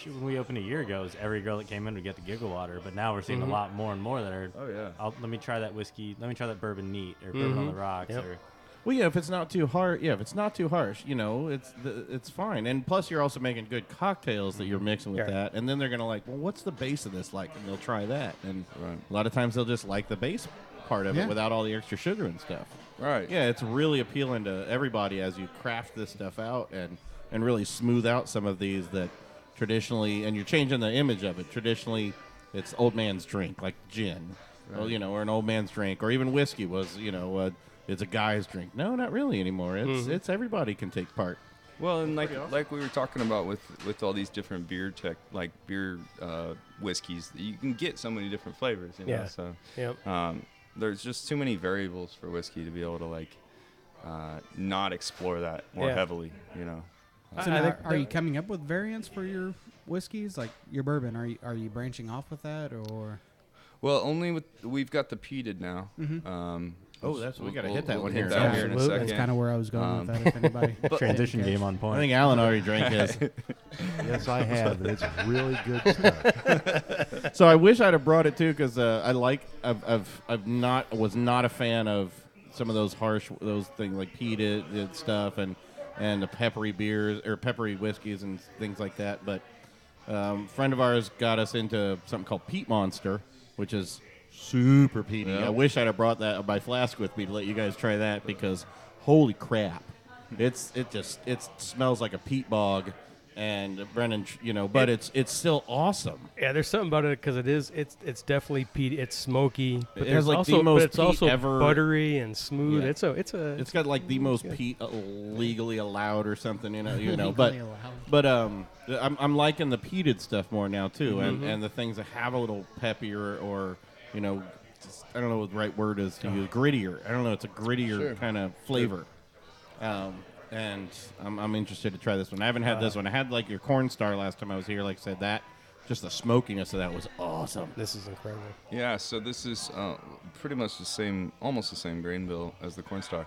when we opened a year ago, it was every girl that came in would get the giggle water, but now we're seeing a lot more and more that are, Oh, yeah. let me try that whiskey, let me try that bourbon neat, or bourbon on the rocks, Yep. or Well, yeah, if it's not too hard, it's fine. And plus, you're also making good cocktails that you're mixing with Yeah. that. And then they're gonna like, well, what's the base of this like? And they'll try that. And Right. a lot of times they'll just like the base part of Yeah. it without all the extra sugar and stuff. Right. Yeah, it's really appealing to everybody as you craft this stuff out and really smooth out some of these that traditionally, and you're changing the image of it. Traditionally, it's old man's drink, like gin, or an old man's drink, or even whiskey was, it's a guy's drink. No, not really anymore. It's everybody can take part. Well, and like we were talking about with all these different beer whiskeys, you can get so many different flavors. Yeah. So Yep. there's just too many variables for whiskey to be able to not explore that more Yeah. heavily. So I now, think are you coming up with variants for your whiskeys, like your bourbon? Are you branching off with that, or? Well, only we've got the peated now. We got to hit that one hit here. that here in a Absolutely. second. That's kind of where I was going with that. If anybody transition Okay. game on I point. think Alan already drank his. Yes, I have, and it's really good stuff. So I wish I'd have brought it too, because was not a fan of some of those those things like peated stuff and the peppery beers or peppery whiskeys and things like that. But a friend of ours got us into something called Peat Monster, which is super peaty. Yeah. I wish I'd have brought that my flask with me to let you guys try that, because holy crap, it smells like a peat bog. And Brennan, but it's still awesome. Yeah, there's something about it because it's definitely peaty. It's smoky, but It there's has, like, the also most but it's also peat ever. buttery and smooth. Yeah. It's got like the most peat legally allowed or something, Legally But allowed. I'm liking the peated stuff more now too, and the things that have a little peppier or just, I don't know what the right word is to use, grittier. I don't know, it's a grittier kind of flavor. And I'm interested to try this one. I haven't had this one. I had like your Corn Star last time I was here. Like I said, that just the smokiness of that was awesome. This is incredible. Yeah, so this is pretty much almost the same grain bill as the Corn Star.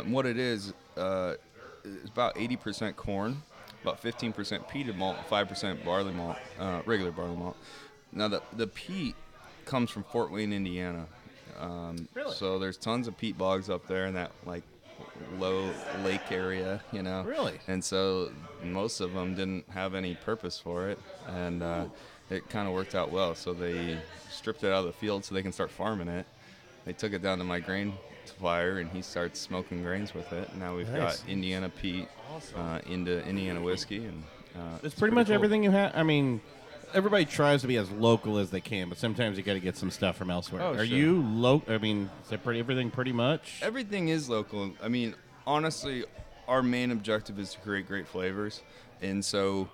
What it is about 80% corn, about 15% peated malt, 5% barley malt, regular barley malt. Now the peat comes from Fort Wayne, Indiana. Really? So there's tons of peat bogs up there in that low lake area, Really? And so most of them didn't have any purpose for it, and it kind of worked out well. So they stripped it out of the field so they can start farming it. They took it down to my grain supplier, and he starts smoking grains with it. And now we've got Indiana peat into Indiana whiskey, and It's pretty much cool. everything you have. I mean, everybody tries to be as local as they can, but sometimes you got to get some stuff from elsewhere. Oh, Are sure. you local? I mean, is it everything pretty much? Everything is local. I mean, honestly, our main objective is to create great flavors, and so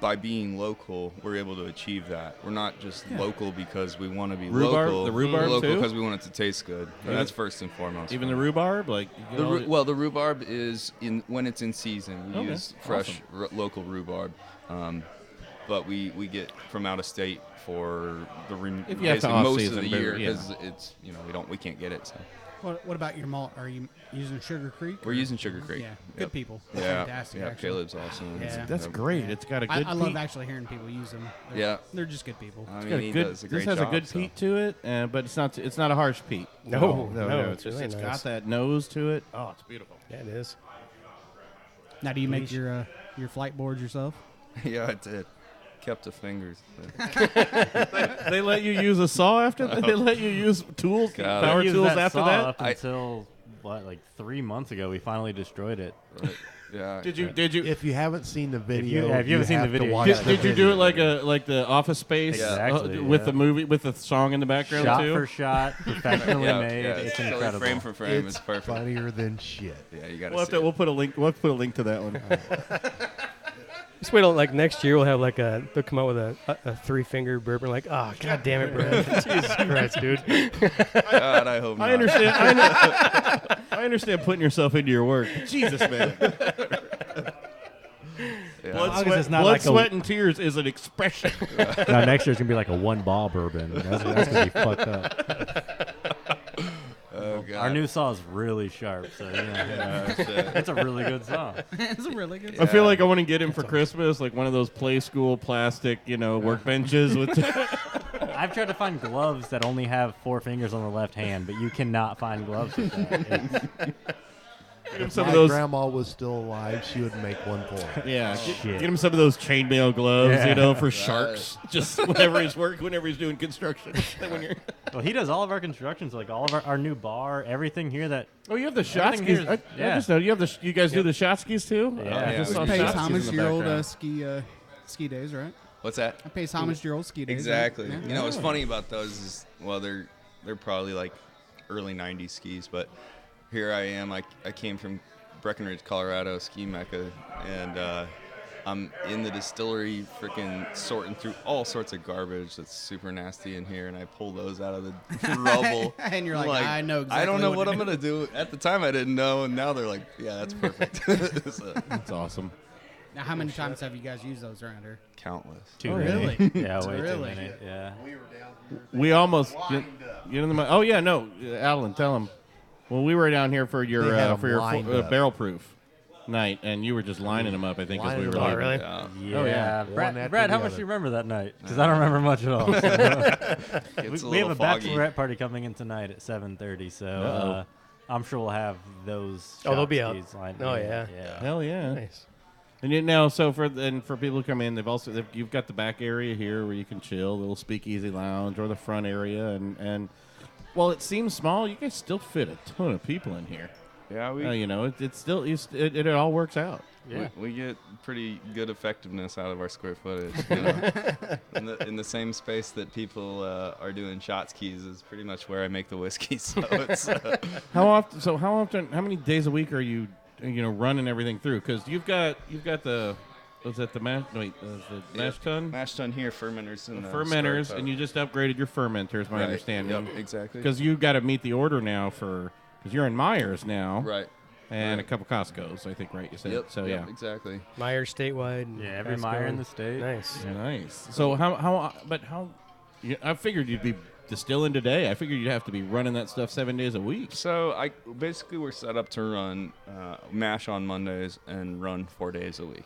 by being local, we're able to achieve that. We're not just local because we want to be Rhubarb? local. The rhubarb we're local too? because we want it to taste good. And that's first and foremost. Even the rhubarb, like the rhubarb is when it's in season. We Okay. use fresh local rhubarb, but we get from out of state for If you have to basically most of off-season, the but, year yeah. because it's we can't get it. So What about your malt? Are you using Sugar Creek? we're using Sugar Creek. Yeah, Yep. good people. Yeah, Fantastic, yeah. actually. Caleb's awesome. Yeah. That's Yep. great. It's got a good I love peat. actually hearing people use them. Yeah. They're just good people. I It's mean, got he a good, does a great this has job, a good so. peat to it, but it's not a harsh peat. No, it's it's really it's nice. got that nose to it. Oh, it's beautiful. Yeah, it is. Now, do you make your flight boards yourself? Yeah, I did. Kept the fingers. They let you use a saw after that? They let you use tools, Got power We used tools that after saw that? up until like 3 months ago. We finally destroyed it. Right. Yeah. Did you If you haven't seen the video, if you haven't seen the have to video, watch you the did you do it video. like the Office Space Exactly, with yeah. the movie with the song in the background Shot too? for shot, professionally Yeah, made. yeah, It's totally incredible. frame for frame. It's It's perfect. funnier than shit. Yeah, you got We'll, to see it. we'll put a link. We'll put a link to that one. Just wait till like next year. We'll have like they'll come out with a 3-finger bourbon. Like, oh god damn it, Brad! Jesus Christ, dude. God, I hope not. I understand. I understand putting yourself into your work. Jesus, man. Yeah. Blood, long as sweat, it's not blood, like a- sweat, and tears is an expression. No, next year's gonna be like a 1 ball bourbon. That's gonna be fucked up. Oh, God. Our new saw is really sharp, so it's a really good saw. It's a really good. I feel like I want to get him for Christmas, like one of those play school plastic, workbenches with. I've tried to find gloves that only have 4 fingers on the left hand, but you cannot find gloves with that. Get him If some my of those. grandma was still alive, she would make one for him. Yeah, Shit. get him some of those chainmail gloves, Yeah. for sharks. Just whenever he's doing construction. When you're Well, he does all of our constructions, like all of our new bar, everything here that. oh, you have the Everything here Shotskis. is- I just know you have the. You guys do the Shotskis too? Yeah. I Yeah, just we saw do. Pays Shotskis homage in to the your old background. ski days, right? What's that? That pays homage to your old ski days. Exactly. Right? You know what's funny about those is, well, they're probably like early '90s skis, but here I am. I came from Breckenridge, Colorado, ski mecca, and I'm in the distillery, freaking sorting through all sorts of garbage that's super nasty in here, and I pull those out of the rubble. And you're like, I know exactly I don't know what what to I'm do. gonna do. At the time, I didn't know, and now they're like, yeah, that's perfect. So, That's awesome. Now, how many times have you guys used those around here? countless. Too Oh, many. really? Yeah, way Really? too many. Yeah. We almost get in the. Oh yeah, no, Alan, tell him. Well, we were down here for They your had 'em for your lined up. barrel proof night, and you were just lining them up. I think as we Lining were. them up. leaving. really? Yeah. Yeah. Oh, yeah. Brad, One after Brad, the how much other. do you remember that night? Because I don't remember much at all. It's a we have little a foggy. bachelorette party coming in tonight at 7:30, so I'm sure we'll have those. Oh, they'll be shot out. skis lined. Oh, yeah. Yeah. Hell yeah! Nice. And you know, so for people who come in, you've got the back area here where you can chill, a little speakeasy lounge, or the front area, and while it seems small, you guys still fit a ton of people in here. Yeah, we It's still it all works out. Yeah. we get pretty good effectiveness out of our square footage. In the same space that people are doing shot skis is pretty much where I make the whiskey. So it's How often? How many days a week are you running everything through? Because you've got the was that the mash? Wait, the mash tun? mash tun here, fermenters, and Fermenters, and you just upgraded your fermenters, my understanding. Yep, exactly. Because you got to meet the order now because you're in Myers now, Right. and Right. a couple Costco's, I think, right? You said. Yep. So yep, yeah. exactly. Meyer statewide. and Yeah, every Costco. Meyer in the state. Nice. Nice. So how? I figured you'd be distilling today. I figured you'd have to be running that stuff 7 days a week. So we're set up to run mash on Mondays and run 4 days a week.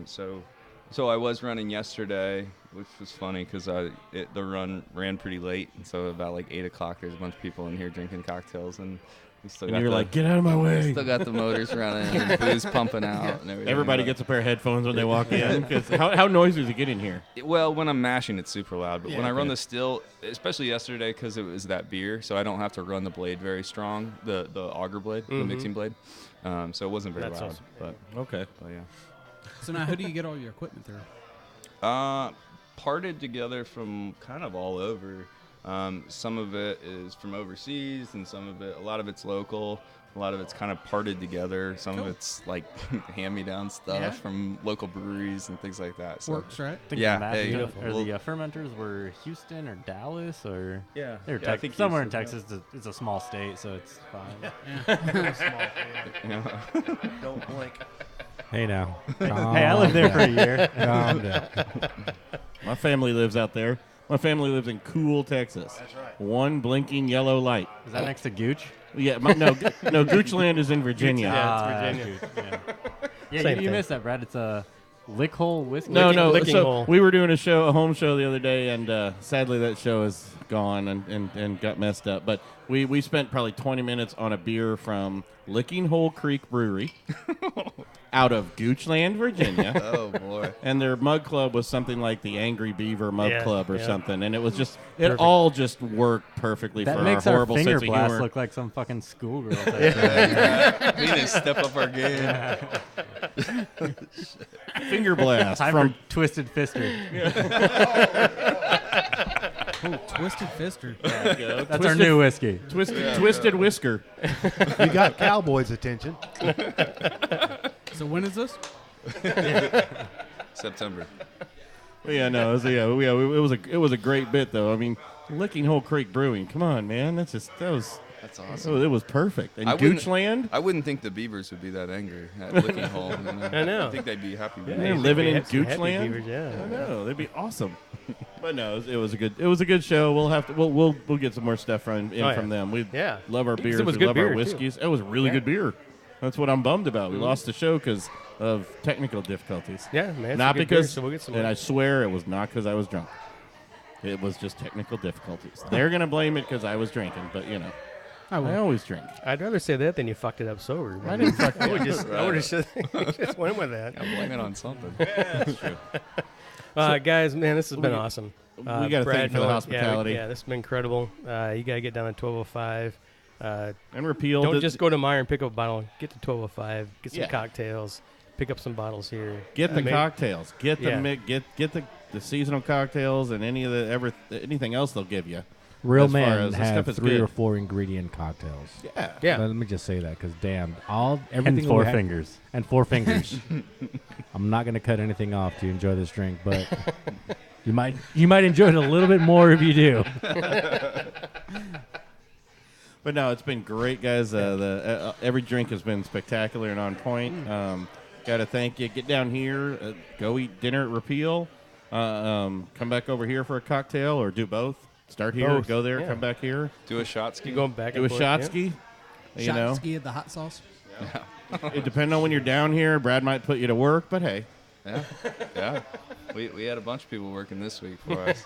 So I was running yesterday, which was funny because the run ran pretty late, and so about like 8 o'clock, there's a bunch of people in here drinking cocktails, and we still And got you're like, get out of my way. still got the motors running and booze pumping out and everything. Everybody but- gets a pair of headphones when they walk in. 'Cause how noisy does it get in here? Well, when I'm mashing, it's super loud. But Yeah, when I run okay. the still, especially yesterday, because it was that beer, so I don't have to run the blade very strong, the auger blade, the mixing blade. So it wasn't very That's loud. awesome. Okay. But yeah. So now, who do you get all your equipment through? Parted together from kind of all over. Some of it is from overseas, and a lot of it's local. A lot of it's kind of parted together. Some of it's like hand-me-down stuff from local breweries and things like that. So. Works, right? The fermenters were Houston or Dallas or I think somewhere in Texas. It's a small state, so it's fine. Don't blink. Hey now. Hey, I lived there for a year. Calm down. My family lives out there. My family lives in Cool, Texas. That's right. One blinking yellow light. Is that next to Gooch? Yeah, no, Goochland is in Virginia. Yeah, it's Virginia. Yeah, Same you thing. missed that, Brad. It's a lick hole whiskey. Licking So hole. we were doing a home show the other day, and sadly that show is gone and got messed up. But we spent probably 20 minutes on a beer from Licking Hole Creek Brewery out of Goochland, Virginia. Oh boy! And their mug club was something like the Angry Beaver Mug Club or something, and it was just Perfect. all just worked perfectly That for makes our our horrible finger sense of blast humor. look like some fucking schoolgirl. We need to step up our game. Finger blast Time from for Twisted Fister. Ooh, Twisted Fister. That's our new whiskey. Twisted Whisker. You got Cowboys' attention. So when is this? September. Yeah, no, it was a great bit though. I mean, Licking Hole Creek Brewing. Come on, man, that's awesome. It was perfect. And Goochland. I wouldn't think the Beavers would be that angry at Licking Hole. I know. I think they'd be happy with They're it. living in Happy Goochland. Beavers, yeah. I know they'd be awesome. But no, it was a good show. We'll get some more stuff from them. We love our beers. It was we good love beer, our whiskeys. It was really good beer. That's what I'm bummed about. We lost the show because of technical difficulties. Yeah, man. Not because, so we'll get some and more. I swear it was not because I was drunk. It was just technical difficulties. They're gonna blame it because I was drinking, but you know, I always drink. I'd rather say that than you fucked it up sober. I didn't fuck I would just went with that. I'm blaming on something. That's true. Guys, man, this has been awesome. We got to Brad, thank you for the Noah, hospitality. Yeah, this has been incredible. You got to get down to 1205. And repeal. Don't just go to Meyer and pick up a bottle. Get to 1205. Get some Yeah. cocktails. Pick up some bottles here. Get the Maybe- cocktails. Get the Yeah. get the seasonal cocktails and anything else they'll give you. Real As far men as this have stuff is 3 good. or 4 ingredient cocktails. Yeah. Yeah. Let me just say that because damn, everything And 4 we had- fingers. and 4 fingers. I'm not gonna cut anything off to enjoy this drink, but you might enjoy it a little bit more if you do. But no, it's been great, guys. Every drink has been spectacular and on point. Got to thank you. Get down here, go eat dinner at Repeal. Come back over here for a cocktail or do both. Start here, Both, go there, yeah. come back here. Do a shot ski. Keep going back Do and a forth, shot yeah. ski. You Shot know, ski at the hot sauce. it depends on when you're down here. Brad might put you to work, but hey, Yeah. We had a bunch of people working this week for us.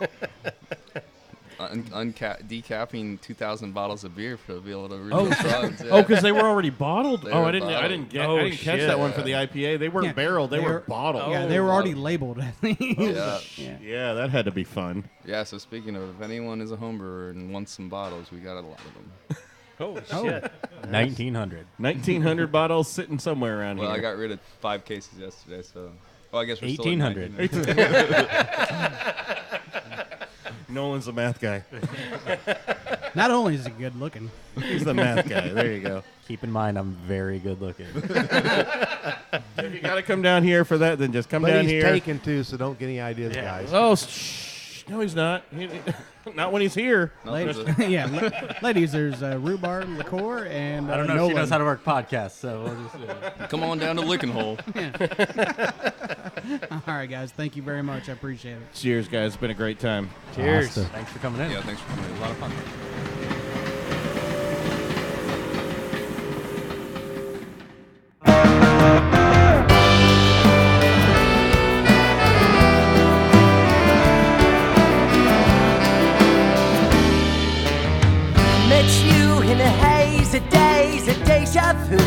Decapping 2,000 bottles of beer for to be able to read the drugs. Yeah. because they were already bottled. They I were didn't bottled. catch that one for the IPA. They weren't Yeah. barreled. They They were were- bottled. Yeah, they were already labeled. Yeah. Yeah, that had to be fun. Yeah, so speaking of, if anyone is a home brewer and wants some bottles, we got a lot of them. Holy shit. 1900. 1,900 bottles sitting somewhere around Well, here. I got rid of 5 cases yesterday, so. Well, I guess we're still at 1,800. 1900. Nolan's the math guy. Not only is he good looking, He's the math guy. There you go. Keep in mind, I'm very good looking. If you got to come down here for that, then just come But down he's here. taken too, so don't get any ideas, guys. Oh, shh. No, he's not. Not when he's here. ladies, ladies, there's rhubarb liqueur and I don't know if she Nolan. knows how to work podcasts, so we'll just. Come on down to Licking Hole. All right, guys, thank you very much. I appreciate it. Cheers, guys. It's been a great time. Cheers. Awesome. Thanks for coming in. Yeah, thanks for coming. It was a lot of fun. Met you in a haze of days, a deja vu,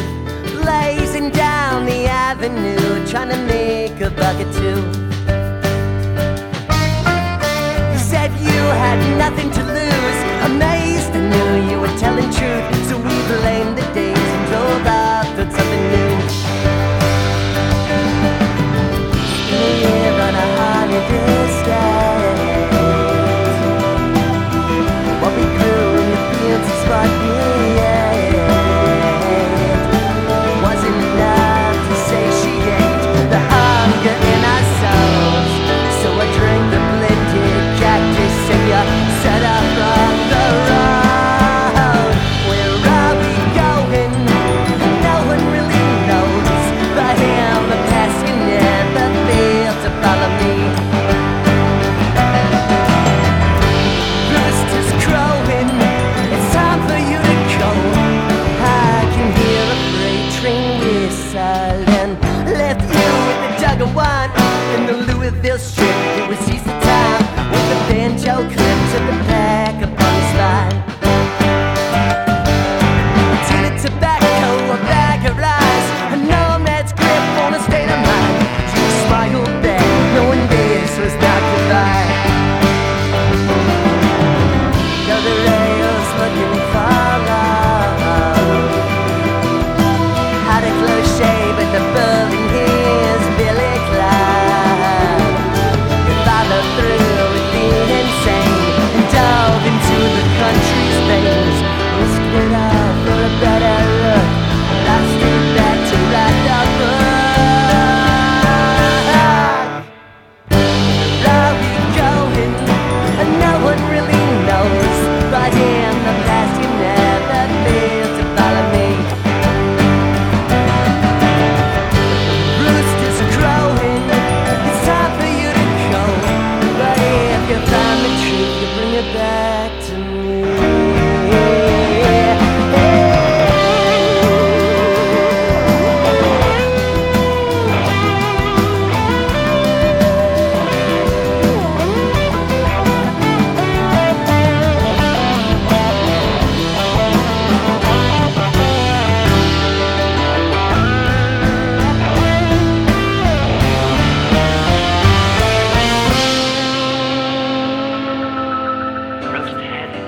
blazing down the avenue, trying to make a buck or two. You said you had nothing to lose, amazed and knew you were telling truth, so we blamed the days and drove out for something new. Live on a holiday sky. It was Easter time with the banjo clipped to the back upon his spine. A tin of tobacco, a bag of rice, a nomad's grip on a state of mind. You smiled back, knowing this was not goodbye. Though the rails looking for love, had a close shave at the building his Billy Clyde. He followed through with being insane and dove into the country's veins. Risked it all for a better look, lost it back to write the book. Where are we going? And no one really knows, but in the past you never failed to follow me. Rooster's crowing, it's time for you to go. But if you find the truth, you bring it back to me. Roast headed,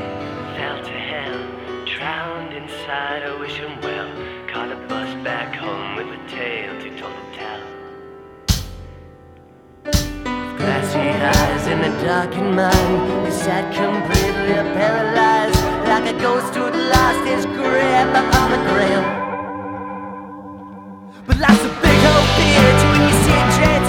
fell to hell, drowned inside a wishing well. Caught a bus back home with a tale too tall to tell. Glassy eyes and a darkened mind, he sat completely paralyzed, like a ghost who'd lost his grip upon the ground. But life's a big old bitch when you see a chance